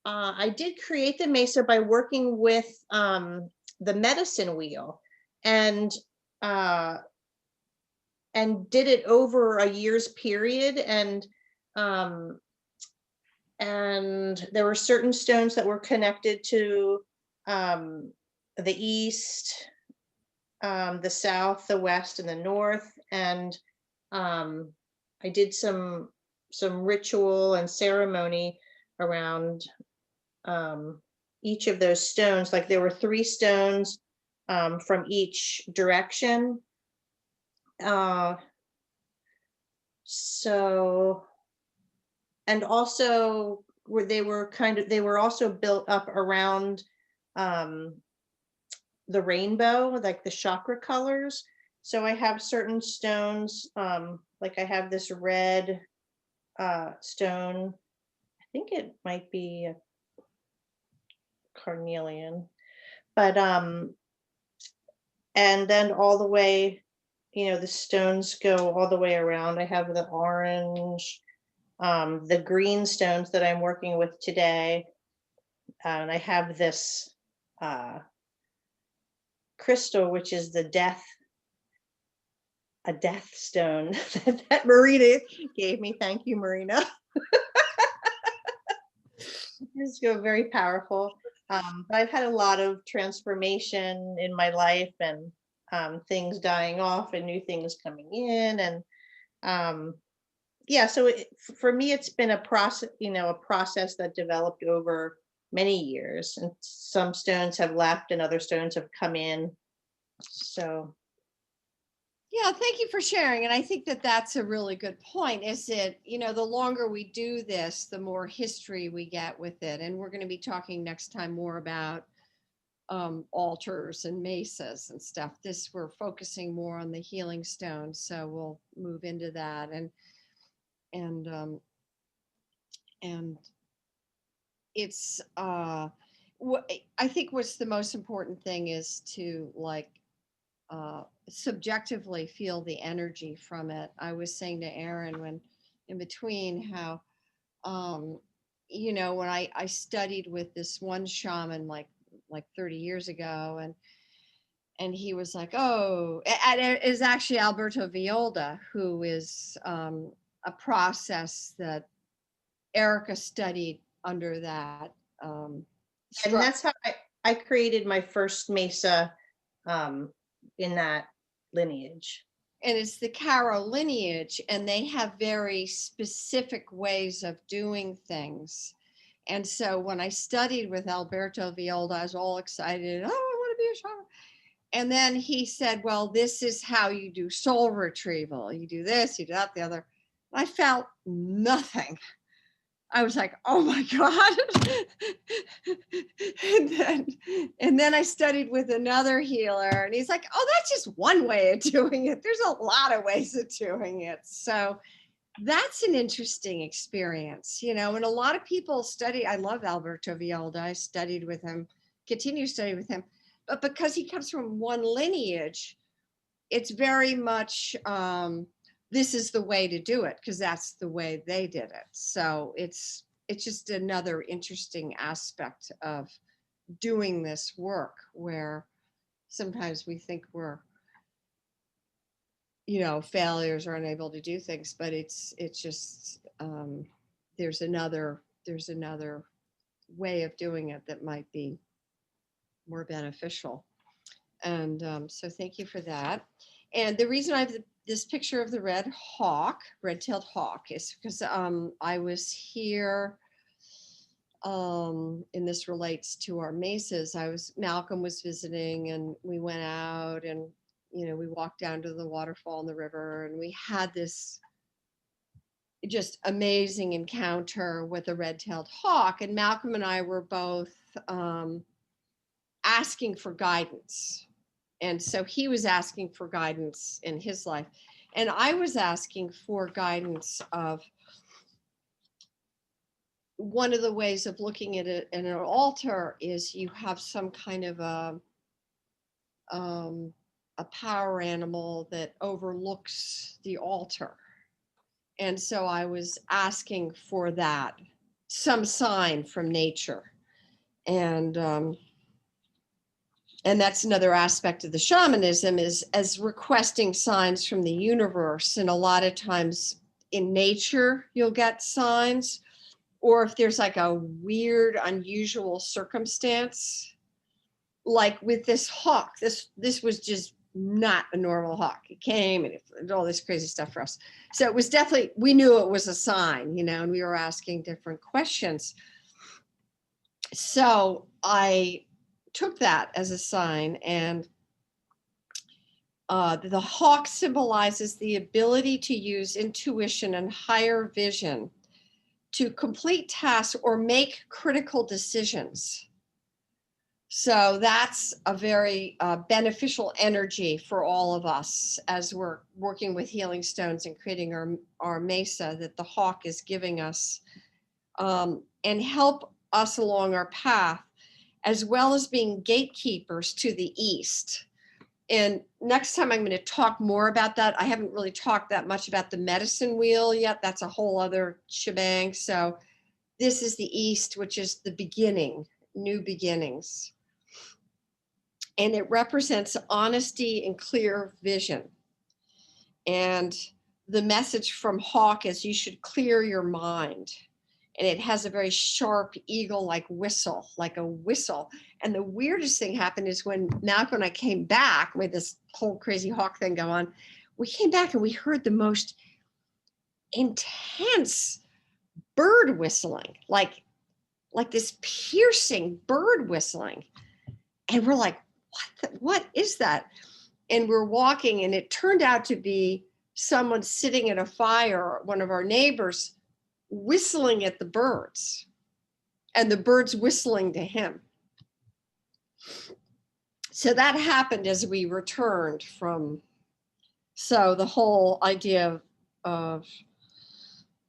Speaker 12: I did create the mesa by working with the medicine wheel and did it over a year's period. And there were certain stones that were connected to the east, the south, the west, and the north. And I did some ritual and ceremony around each of those stones. Like there were 3 stones from each direction. And also they were also built up around the rainbow, like the chakra colors. So I have certain stones, like I have this red stone. I think it might be a carnelian, but and then all the way, the stones go all the way around. I have the orange, the green stones that I'm working with today. And I have this crystal, which is a death stone that Marina gave me. Thank you, Marina. It's very powerful. But I've had a lot of transformation in my life, and things dying off and new things coming in. And yeah, so for me, it's been a process, a process that developed over many years, and some stones have left and other stones have come in. So.
Speaker 1: Yeah, thank you for sharing. And I think that that's a really good point. Is it, the longer we do this, the more history we get with it. And we're going to be talking next time more about altars and mesas and stuff. We're focusing more on the healing stones. So we'll move into that. And it's, I think what's the most important thing is to subjectively feel the energy from it. I was saying to Aaron when in between how, when I studied with this one shaman like 30 years ago, and he was like, oh, and it is actually Alberto Villoldo, who is a process that Erica studied under that.
Speaker 12: And that's how I created my first mesa in that lineage.
Speaker 1: And it's the Caro lineage, and they have very specific ways of doing things. And so when I studied with Alberto Villoldo, I was all excited. Oh, I want to be a shaman. And then he said, well, this is how you do soul retrieval. You do this, you do that, the other. I felt nothing. I was like, oh my God. and then I studied with another healer, and he's like, oh, that's just one way of doing it. There's a lot of ways of doing it. So that's an interesting experience, you know, and a lot of people study. I love Alberto Villoldo. I studied with him, continue to study with him, but because he comes from one lineage, it's very much this is the way to do it because that's the way they did it. So it's just another interesting aspect of doing this work where sometimes we think we're, you know, failures or unable to do things, but it's just there's another way of doing it that might be more beneficial. And so thank you for that. And the reason I have this picture of the red-tailed hawk, is because I was here, and this relates to our mesas. Malcolm was visiting and we went out and, you know, we walked down to the waterfall in the river and we had this just amazing encounter with a red-tailed hawk. And Malcolm and I were both asking for guidance. And so he was asking for guidance in his life. And I was asking for guidance of one of the ways of looking at it in an altar is you have some kind of a power animal that overlooks the altar. And so I was asking for that, some sign from nature. And that's another aspect of the shamanism is as requesting signs from the universe. And a lot of times in nature, you'll get signs, or if there's like a weird, unusual circumstance, like with this hawk, this was just not a normal hawk. It came and it did all this crazy stuff for us. So it was definitely, we knew it was a sign, you know, and we were asking different questions. So I took that as a sign, and the hawk symbolizes the ability to use intuition and higher vision to complete tasks or make critical decisions. So that's a very beneficial energy for all of us as we're working with healing stones and creating our mesa that the hawk is giving us, and help us along our path, as well as being gatekeepers to the east. And next time I'm going to talk more about that. I haven't really talked that much about the medicine wheel yet. That's a whole other shebang. So this is the east, which is the beginning, new beginnings. And it represents honesty and clear vision. And the message from Hawk is you should clear your mind. And it has a very sharp eagle-like whistle, like a whistle. And the weirdest thing happened is when Malcolm and I came back with this whole crazy hawk thing going on, we came back and we heard the most intense bird whistling, like this piercing bird whistling. And we're like, what is that? And we're walking, and it turned out to be someone sitting at a fire, one of our neighbors, whistling at the birds, and the birds whistling to him. So that happened as we returned from, so the whole idea of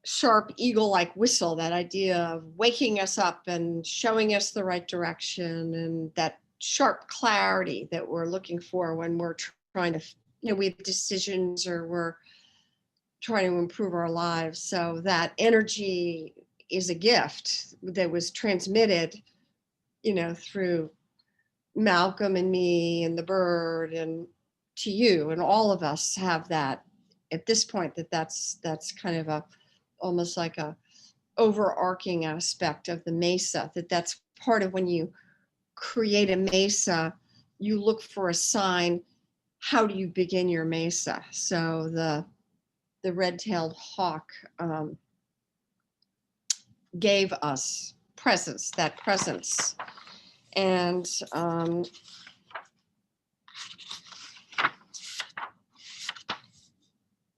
Speaker 1: sharp eagle-like whistle, that idea of waking us up and showing us the right direction, and that sharp clarity that we're looking for when we're trying to, you know, we have decisions or we're trying to improve our lives. So that energy is a gift that was transmitted, you know, through Malcolm and me and the bird and to you, and all of us have that at this point, that's kind of a almost like a overarching aspect of the mesa, that's part of when you create a mesa, you look for a sign. How do you begin your mesa? So the red-tailed hawk gave us that presence. And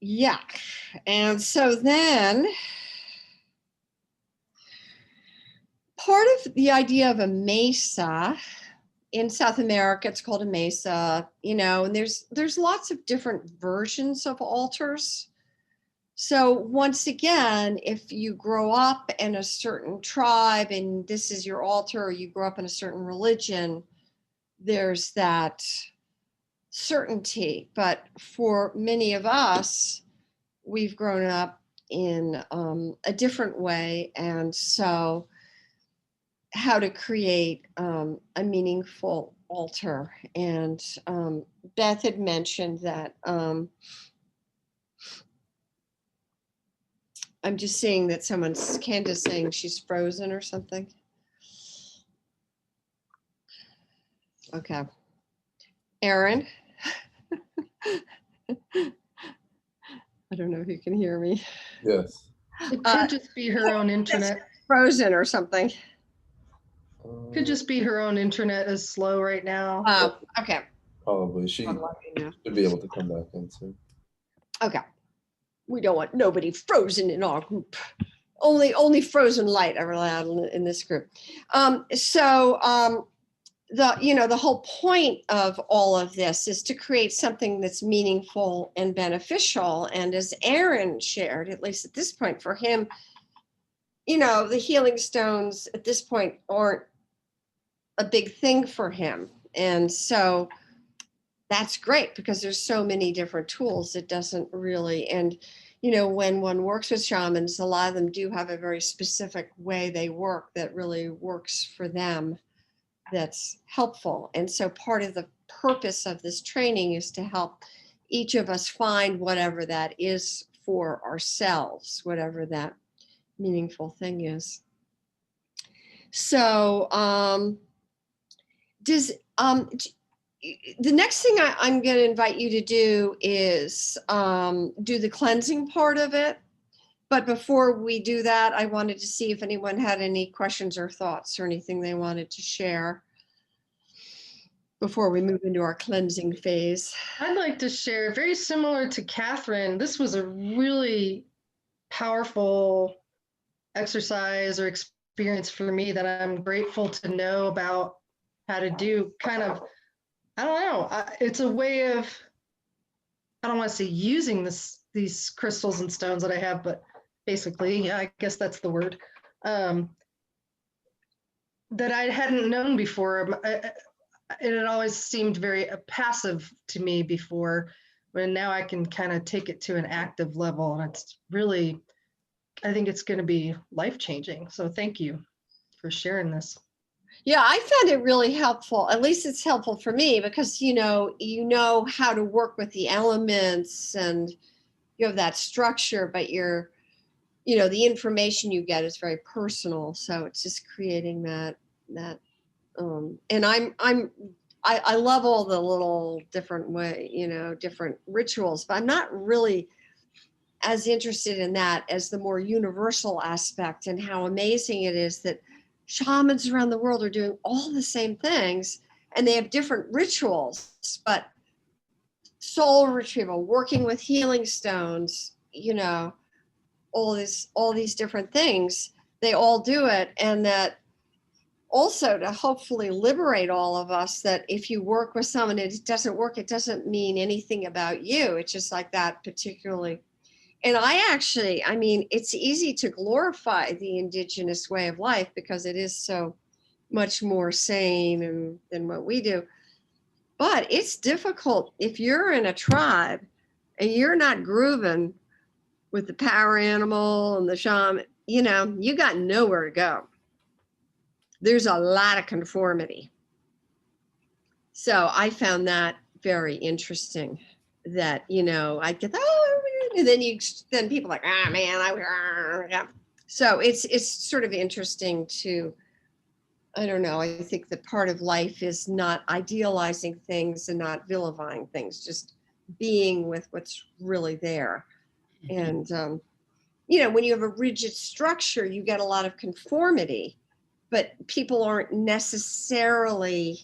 Speaker 1: yeah, and so then part of the idea of a mesa in South America, it's called a mesa, you know, and there's lots of different versions of altars. So once again, if you grow up in a certain tribe and this is your altar, or you grow up in a certain religion, there's that certainty. But for many of us, we've grown up in a different way. And so how to create a meaningful altar. And Beth had mentioned that I'm just seeing that Candace saying she's frozen or something. Okay. Aaron? I don't know if you can hear me.
Speaker 13: Yes.
Speaker 4: It could just be her own internet.
Speaker 1: Frozen or something.
Speaker 4: Could just be her own internet is slow right now.
Speaker 1: Oh, okay.
Speaker 13: Probably. She should be able to come back in soon.
Speaker 1: Okay. We don't want nobody frozen in our group. Only frozen light are allowed in this group. The whole point of all of this is to create something that's meaningful and beneficial. And as Aaron shared, at least at this point for him, the healing stones at this point aren't a big thing for him. And so that's great because there's so many different tools. It doesn't really, and when one works with shamans, a lot of them do have a very specific way they work that really works for them. That's helpful. And so part of the purpose of this training is to help each of us find whatever that is for ourselves, whatever that meaningful thing is. So the next thing I'm going to invite you to do is do the cleansing part of it. But before we do that, I wanted to see if anyone had any questions or thoughts or anything they wanted to share before we move into our cleansing phase.
Speaker 4: I'd like to share, very similar to Catherine, this was a really powerful exercise or experience for me that I'm grateful to know about how to do. Kind of, I don't know, it's a way of, I don't want to say using these crystals and stones that I have, but basically, I guess that's the word, that I hadn't known before. It had always seemed very passive to me before, but now I can kind of take it to an active level. And it's really, I think it's going to be life-changing. So thank you for sharing this.
Speaker 1: Yeah, I found it really helpful. At least it's helpful for me because, you know how to work with the elements and you have that structure, but the information you get is very personal. So it's just creating that, and I love all the little different different rituals, but I'm not really as interested in that as the more universal aspect and how amazing it is that shamans around the world are doing all the same things and they have different rituals, but soul retrieval, working with healing stones, all these different things, they all do it. And that also to hopefully liberate all of us that if you work with someone and it doesn't work, it doesn't mean anything about you. It's just like that particularly. And it's easy to glorify the indigenous way of life because it is so much more sane than what we do. But it's difficult if you're in a tribe and you're not grooving with the power animal and the shaman, you got nowhere to go. There's a lot of conformity. So I found that very interesting that, I get, and then people are like, man, so it's sort of interesting to, I don't know, I think that part of life is not idealizing things and not vilifying things, just being with what's really there. And, when you have a rigid structure, you get a lot of conformity, but people aren't necessarily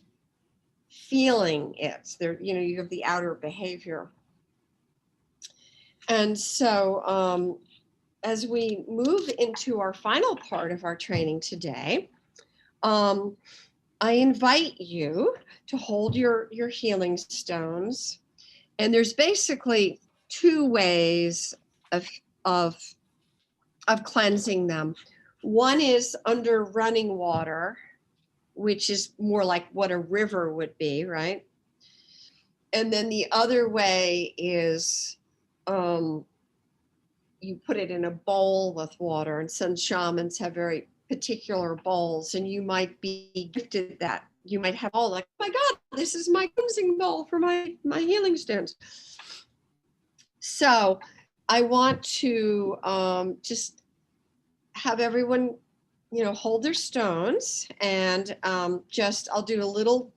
Speaker 1: feeling it. You have the outer behavior. And so as we move into our final part of our training today, I invite you to hold your healing stones. And there's basically two ways of of cleansing them. One is under running water, which is more like what a river would be, right? And then the other way is you put it in a bowl with water, and some shamans have very particular bowls, and you might be gifted that. You might have all like, oh my God, this is my cleansing bowl for my healing stones. So I want to just have everyone, hold their stones, and I'll do a little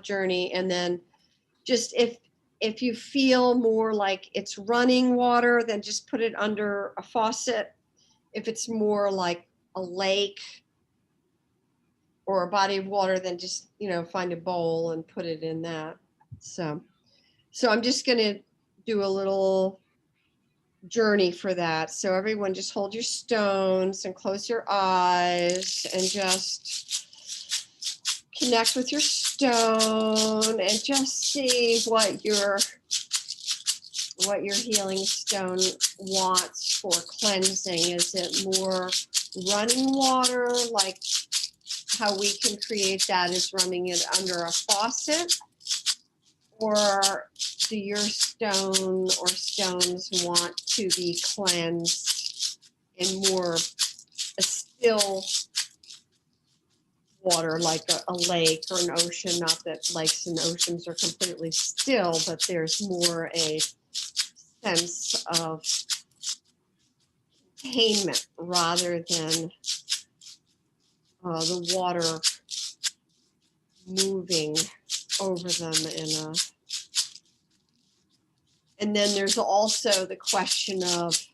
Speaker 1: journey, and then just if you feel more like it's running water, then just put it under a faucet. If it's more like a lake or a body of water, then just, find a bowl and put it in that. So I'm just going to do a little journey for that. So everyone just hold your stones and close your eyes and just connect with your stone and just see what your healing stone wants for cleansing. Is it more running water, like how we can create that is running it under a faucet? Or do your stone or stones want to be cleansed in more a still water, like a lake or an ocean? Not that lakes and oceans are completely still, but there's more a sense of containment rather than the water moving over them and then there's also the question of,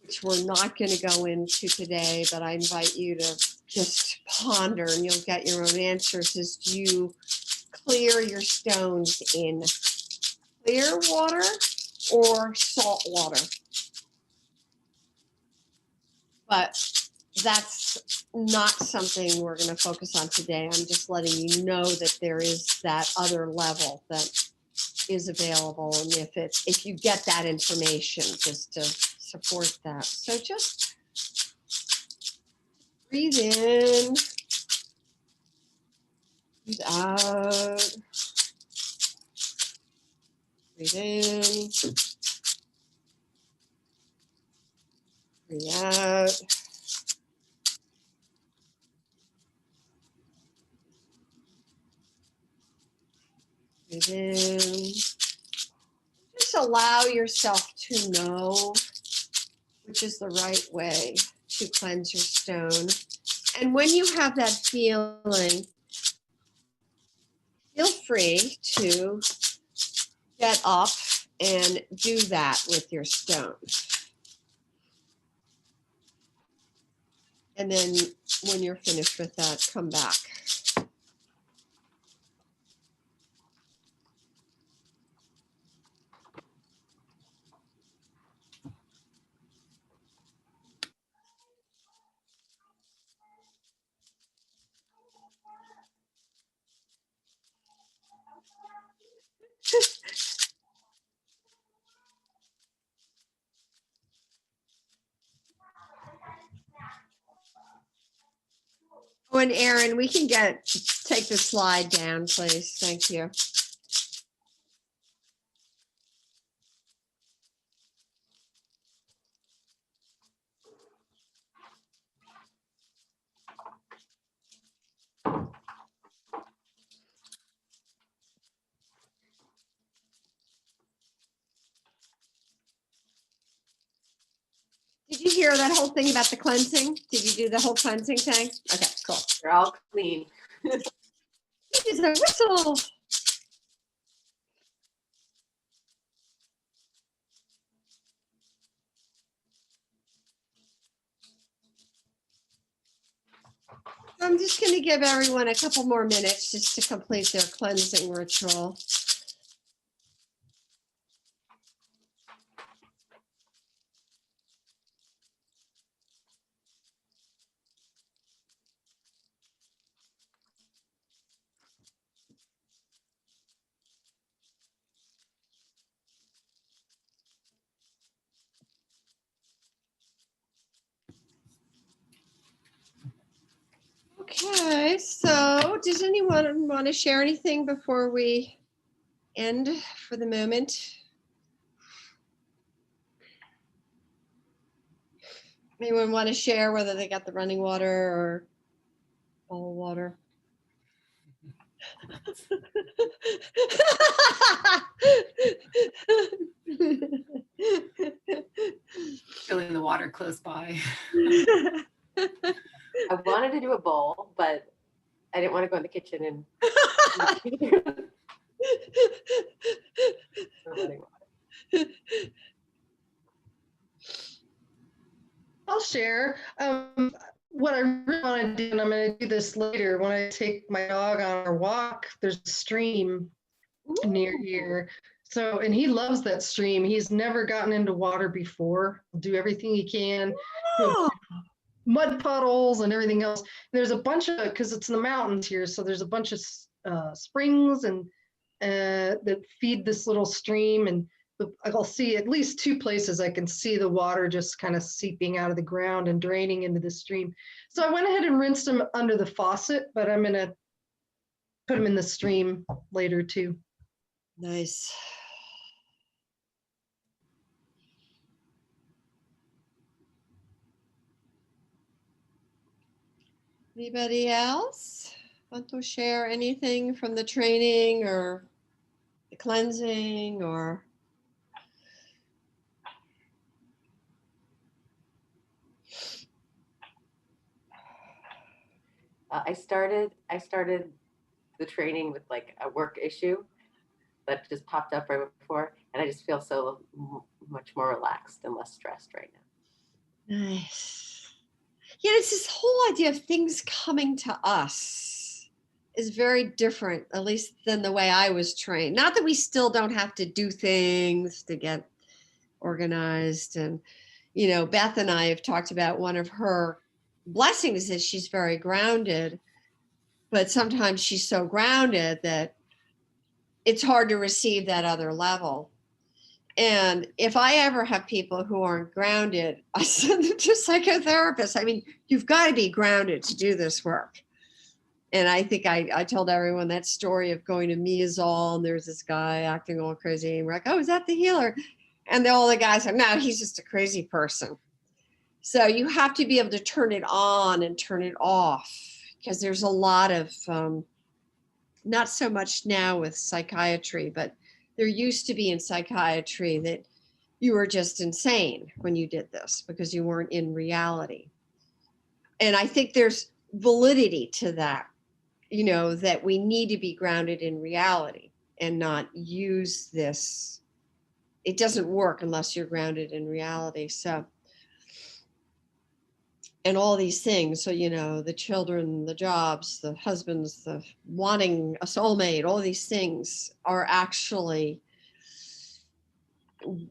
Speaker 1: which we're not going to go into today, but I invite you to just ponder and you'll get your own answers, is do you clear your stones in clear water or salt water? But that's not something we're going to focus on today. I'm just letting you know that there is that other level that is available, and if you get that information, just to support that. So just breathe in, breathe out, breathe in, breathe out. Breathe in. Just allow yourself to know which is the right way to cleanse your stone. And when you have that feeling, feel free to get up and do that with your stone. And then when you're finished with that, come back. Oh, and Erin, we can take the slide down, please. Thank you. Did you hear that whole thing about the cleansing? Did you do the whole cleansing thing? Okay, cool.
Speaker 5: They're all clean.
Speaker 1: It is a whistle. I'm just going to give everyone a couple more minutes just to complete their cleansing ritual. Okay, so does anyone want to share anything before we end for the moment? Anyone want to share whether they got the running water or bowl of water?
Speaker 10: Filling the water close by.
Speaker 5: I wanted to do a bowl, but I didn't want to go in the kitchen and.
Speaker 4: I'll share. What I really want to do, and I'm going to do this later, when I take my dog on our walk, there's a stream near here. So, and he loves that stream. He's never gotten into water before. He'll do everything he can.
Speaker 1: Oh,
Speaker 4: Mud puddles and everything else. There's a bunch of, because it's in the mountains here, so there's a bunch of springs and that feed this little stream. And I'll see at least 2 places I can see the water just kind of seeping out of the ground and draining into the stream. So I went ahead and rinsed them under the faucet, but I'm going to put them in the stream later too.
Speaker 1: nice. Anybody else want to share anything from the training or the cleansing or?
Speaker 5: I started the training with like a work issue that just popped up right before, and I just feel so much more relaxed and less stressed right now.
Speaker 1: Nice. Yeah, it's this whole idea of things coming to us is very different, at least than the way I was trained. Not that we still don't have to do things to get organized. And, you know, Beth and I have talked about one of her blessings is she's very grounded, but sometimes she's so grounded that it's hard to receive that other level. And if I ever have people who aren't grounded, I send them to psychotherapists. I mean, you've got to be grounded to do this work. And I think I told everyone that story of going to Miazol, and there's this guy acting all crazy. And we're like, oh, is that the healer? And all the guys are, no, he's just a crazy person. So you have to be able to turn it on and turn it off, because there's a lot of, not so much now with psychiatry, but there used to be in psychiatry that you were just insane when you did this because you weren't in reality. And I think there's validity to that, you know, that we need to be grounded in reality and not use this. It doesn't work unless you're grounded in reality. So, and all these things. So, you know, the children, the jobs, the husbands, the wanting a soulmate, all these things are actually, you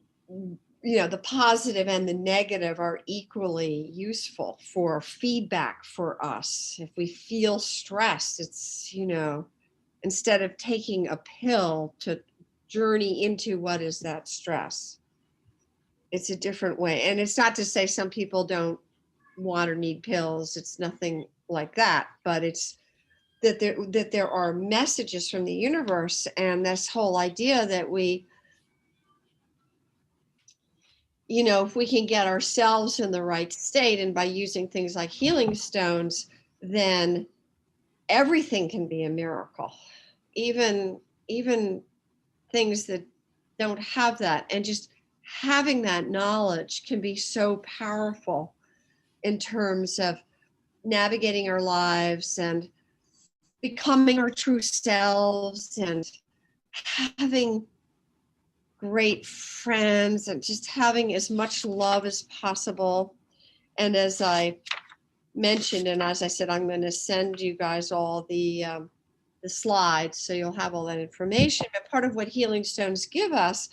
Speaker 1: know, the positive and the negative are equally useful for feedback for us. If we feel stressed, it's, you know, instead of taking a pill to journey into what is that stress, it's a different way. And it's not to say some people don't want or need pills. It's nothing like that, but it's that there are messages from the universe, and this whole idea that we, you know, if we can get ourselves in the right state, and by using things like healing stones, then everything can be a miracle, even things that don't have that. And just having that knowledge can be so powerful in terms of navigating our lives and becoming our true selves and having great friends and just having as much love as possible. And as I mentioned, and as I said, I'm going to send you guys all the slides so you'll have all that information. But part of what healing stones give us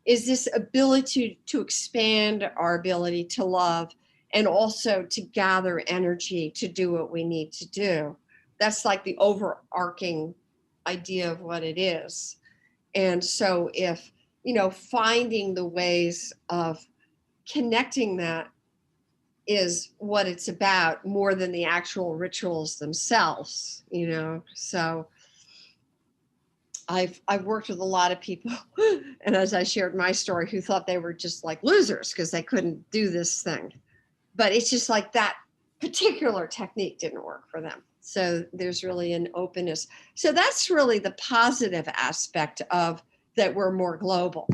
Speaker 1: is this ability to expand our ability to love, and also to gather energy to do what we need to do. That's like the overarching idea of what it is. And so if, you know, finding the ways of connecting that is what it's about more than the actual rituals themselves, you know. So I've worked with a lot of people, and as I shared my story, who thought they were just like losers because they couldn't do this thing. But it's just like that particular technique didn't work for them. So there's really an openness. So that's really the positive aspect of that we're more global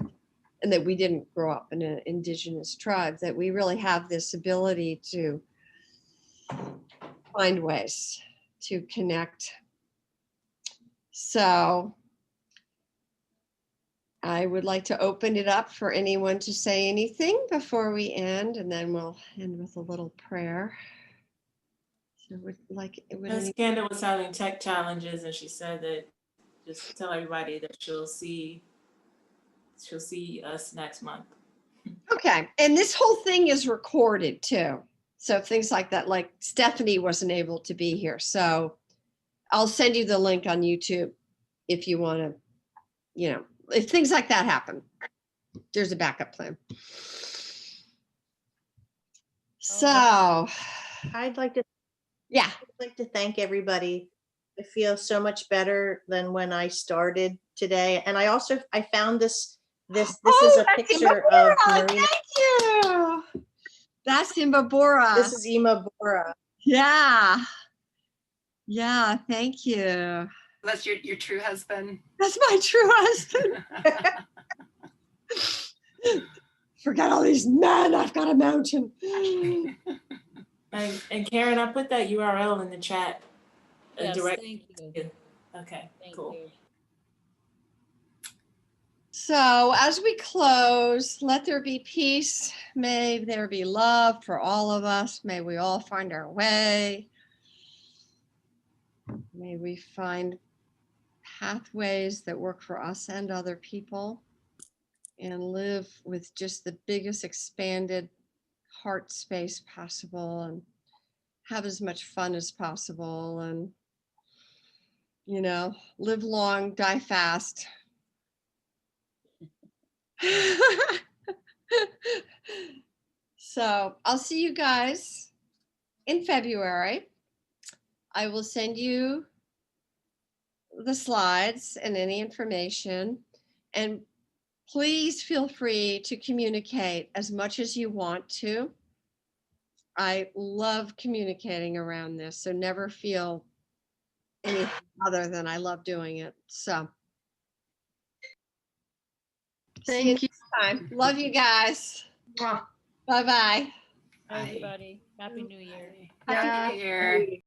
Speaker 1: and that we didn't grow up in an indigenous tribe, that we really have this ability to find ways to connect. So I would like to open it up for anyone to say anything before we end, and then we'll end with a little prayer. So would any-
Speaker 9: Skanda was having tech challenges, and she said that just tell everybody that she'll see us next month.
Speaker 1: Okay, and this whole thing is recorded too. So things like that, like Stephanie wasn't able to be here. So I'll send you the link on YouTube if you want to, you know, if things like that happen, there's a backup plan. So,
Speaker 6: I'd like to
Speaker 1: yeah.
Speaker 6: thank everybody. I feel so much better than when I started today. And I found this is a
Speaker 1: that's
Speaker 6: picture of
Speaker 1: Imbabura.
Speaker 6: Marina.
Speaker 1: Thank you. That's Imbabura.
Speaker 6: This is Imbabura.
Speaker 1: Yeah. Yeah, thank you.
Speaker 10: That's your true husband.
Speaker 1: That's my true husband. Forget all these men. I've got a mountain.
Speaker 9: And Karen, I put that URL in the chat.
Speaker 7: Yes,
Speaker 9: Direct.
Speaker 7: thank you.
Speaker 9: Okay,
Speaker 7: Thank
Speaker 9: cool.
Speaker 7: you.
Speaker 1: So as we close, let there be peace. May there be love for all of us. May we all find our way. May we find pathways that work for us and other people, and live with just the biggest expanded heart space possible, and have as much fun as possible, and, you know, live long, die fast. So I'll see you guys in February. I will send you the slides and any information, and please feel free to communicate as much as you want to. I love communicating around this, so never feel anything other than I love doing it. So see you
Speaker 4: Thank you.
Speaker 1: next time. Love you guys.
Speaker 4: Mwah.
Speaker 1: Bye-bye.
Speaker 7: Everybody, Happy New Year.
Speaker 10: Happy New Year.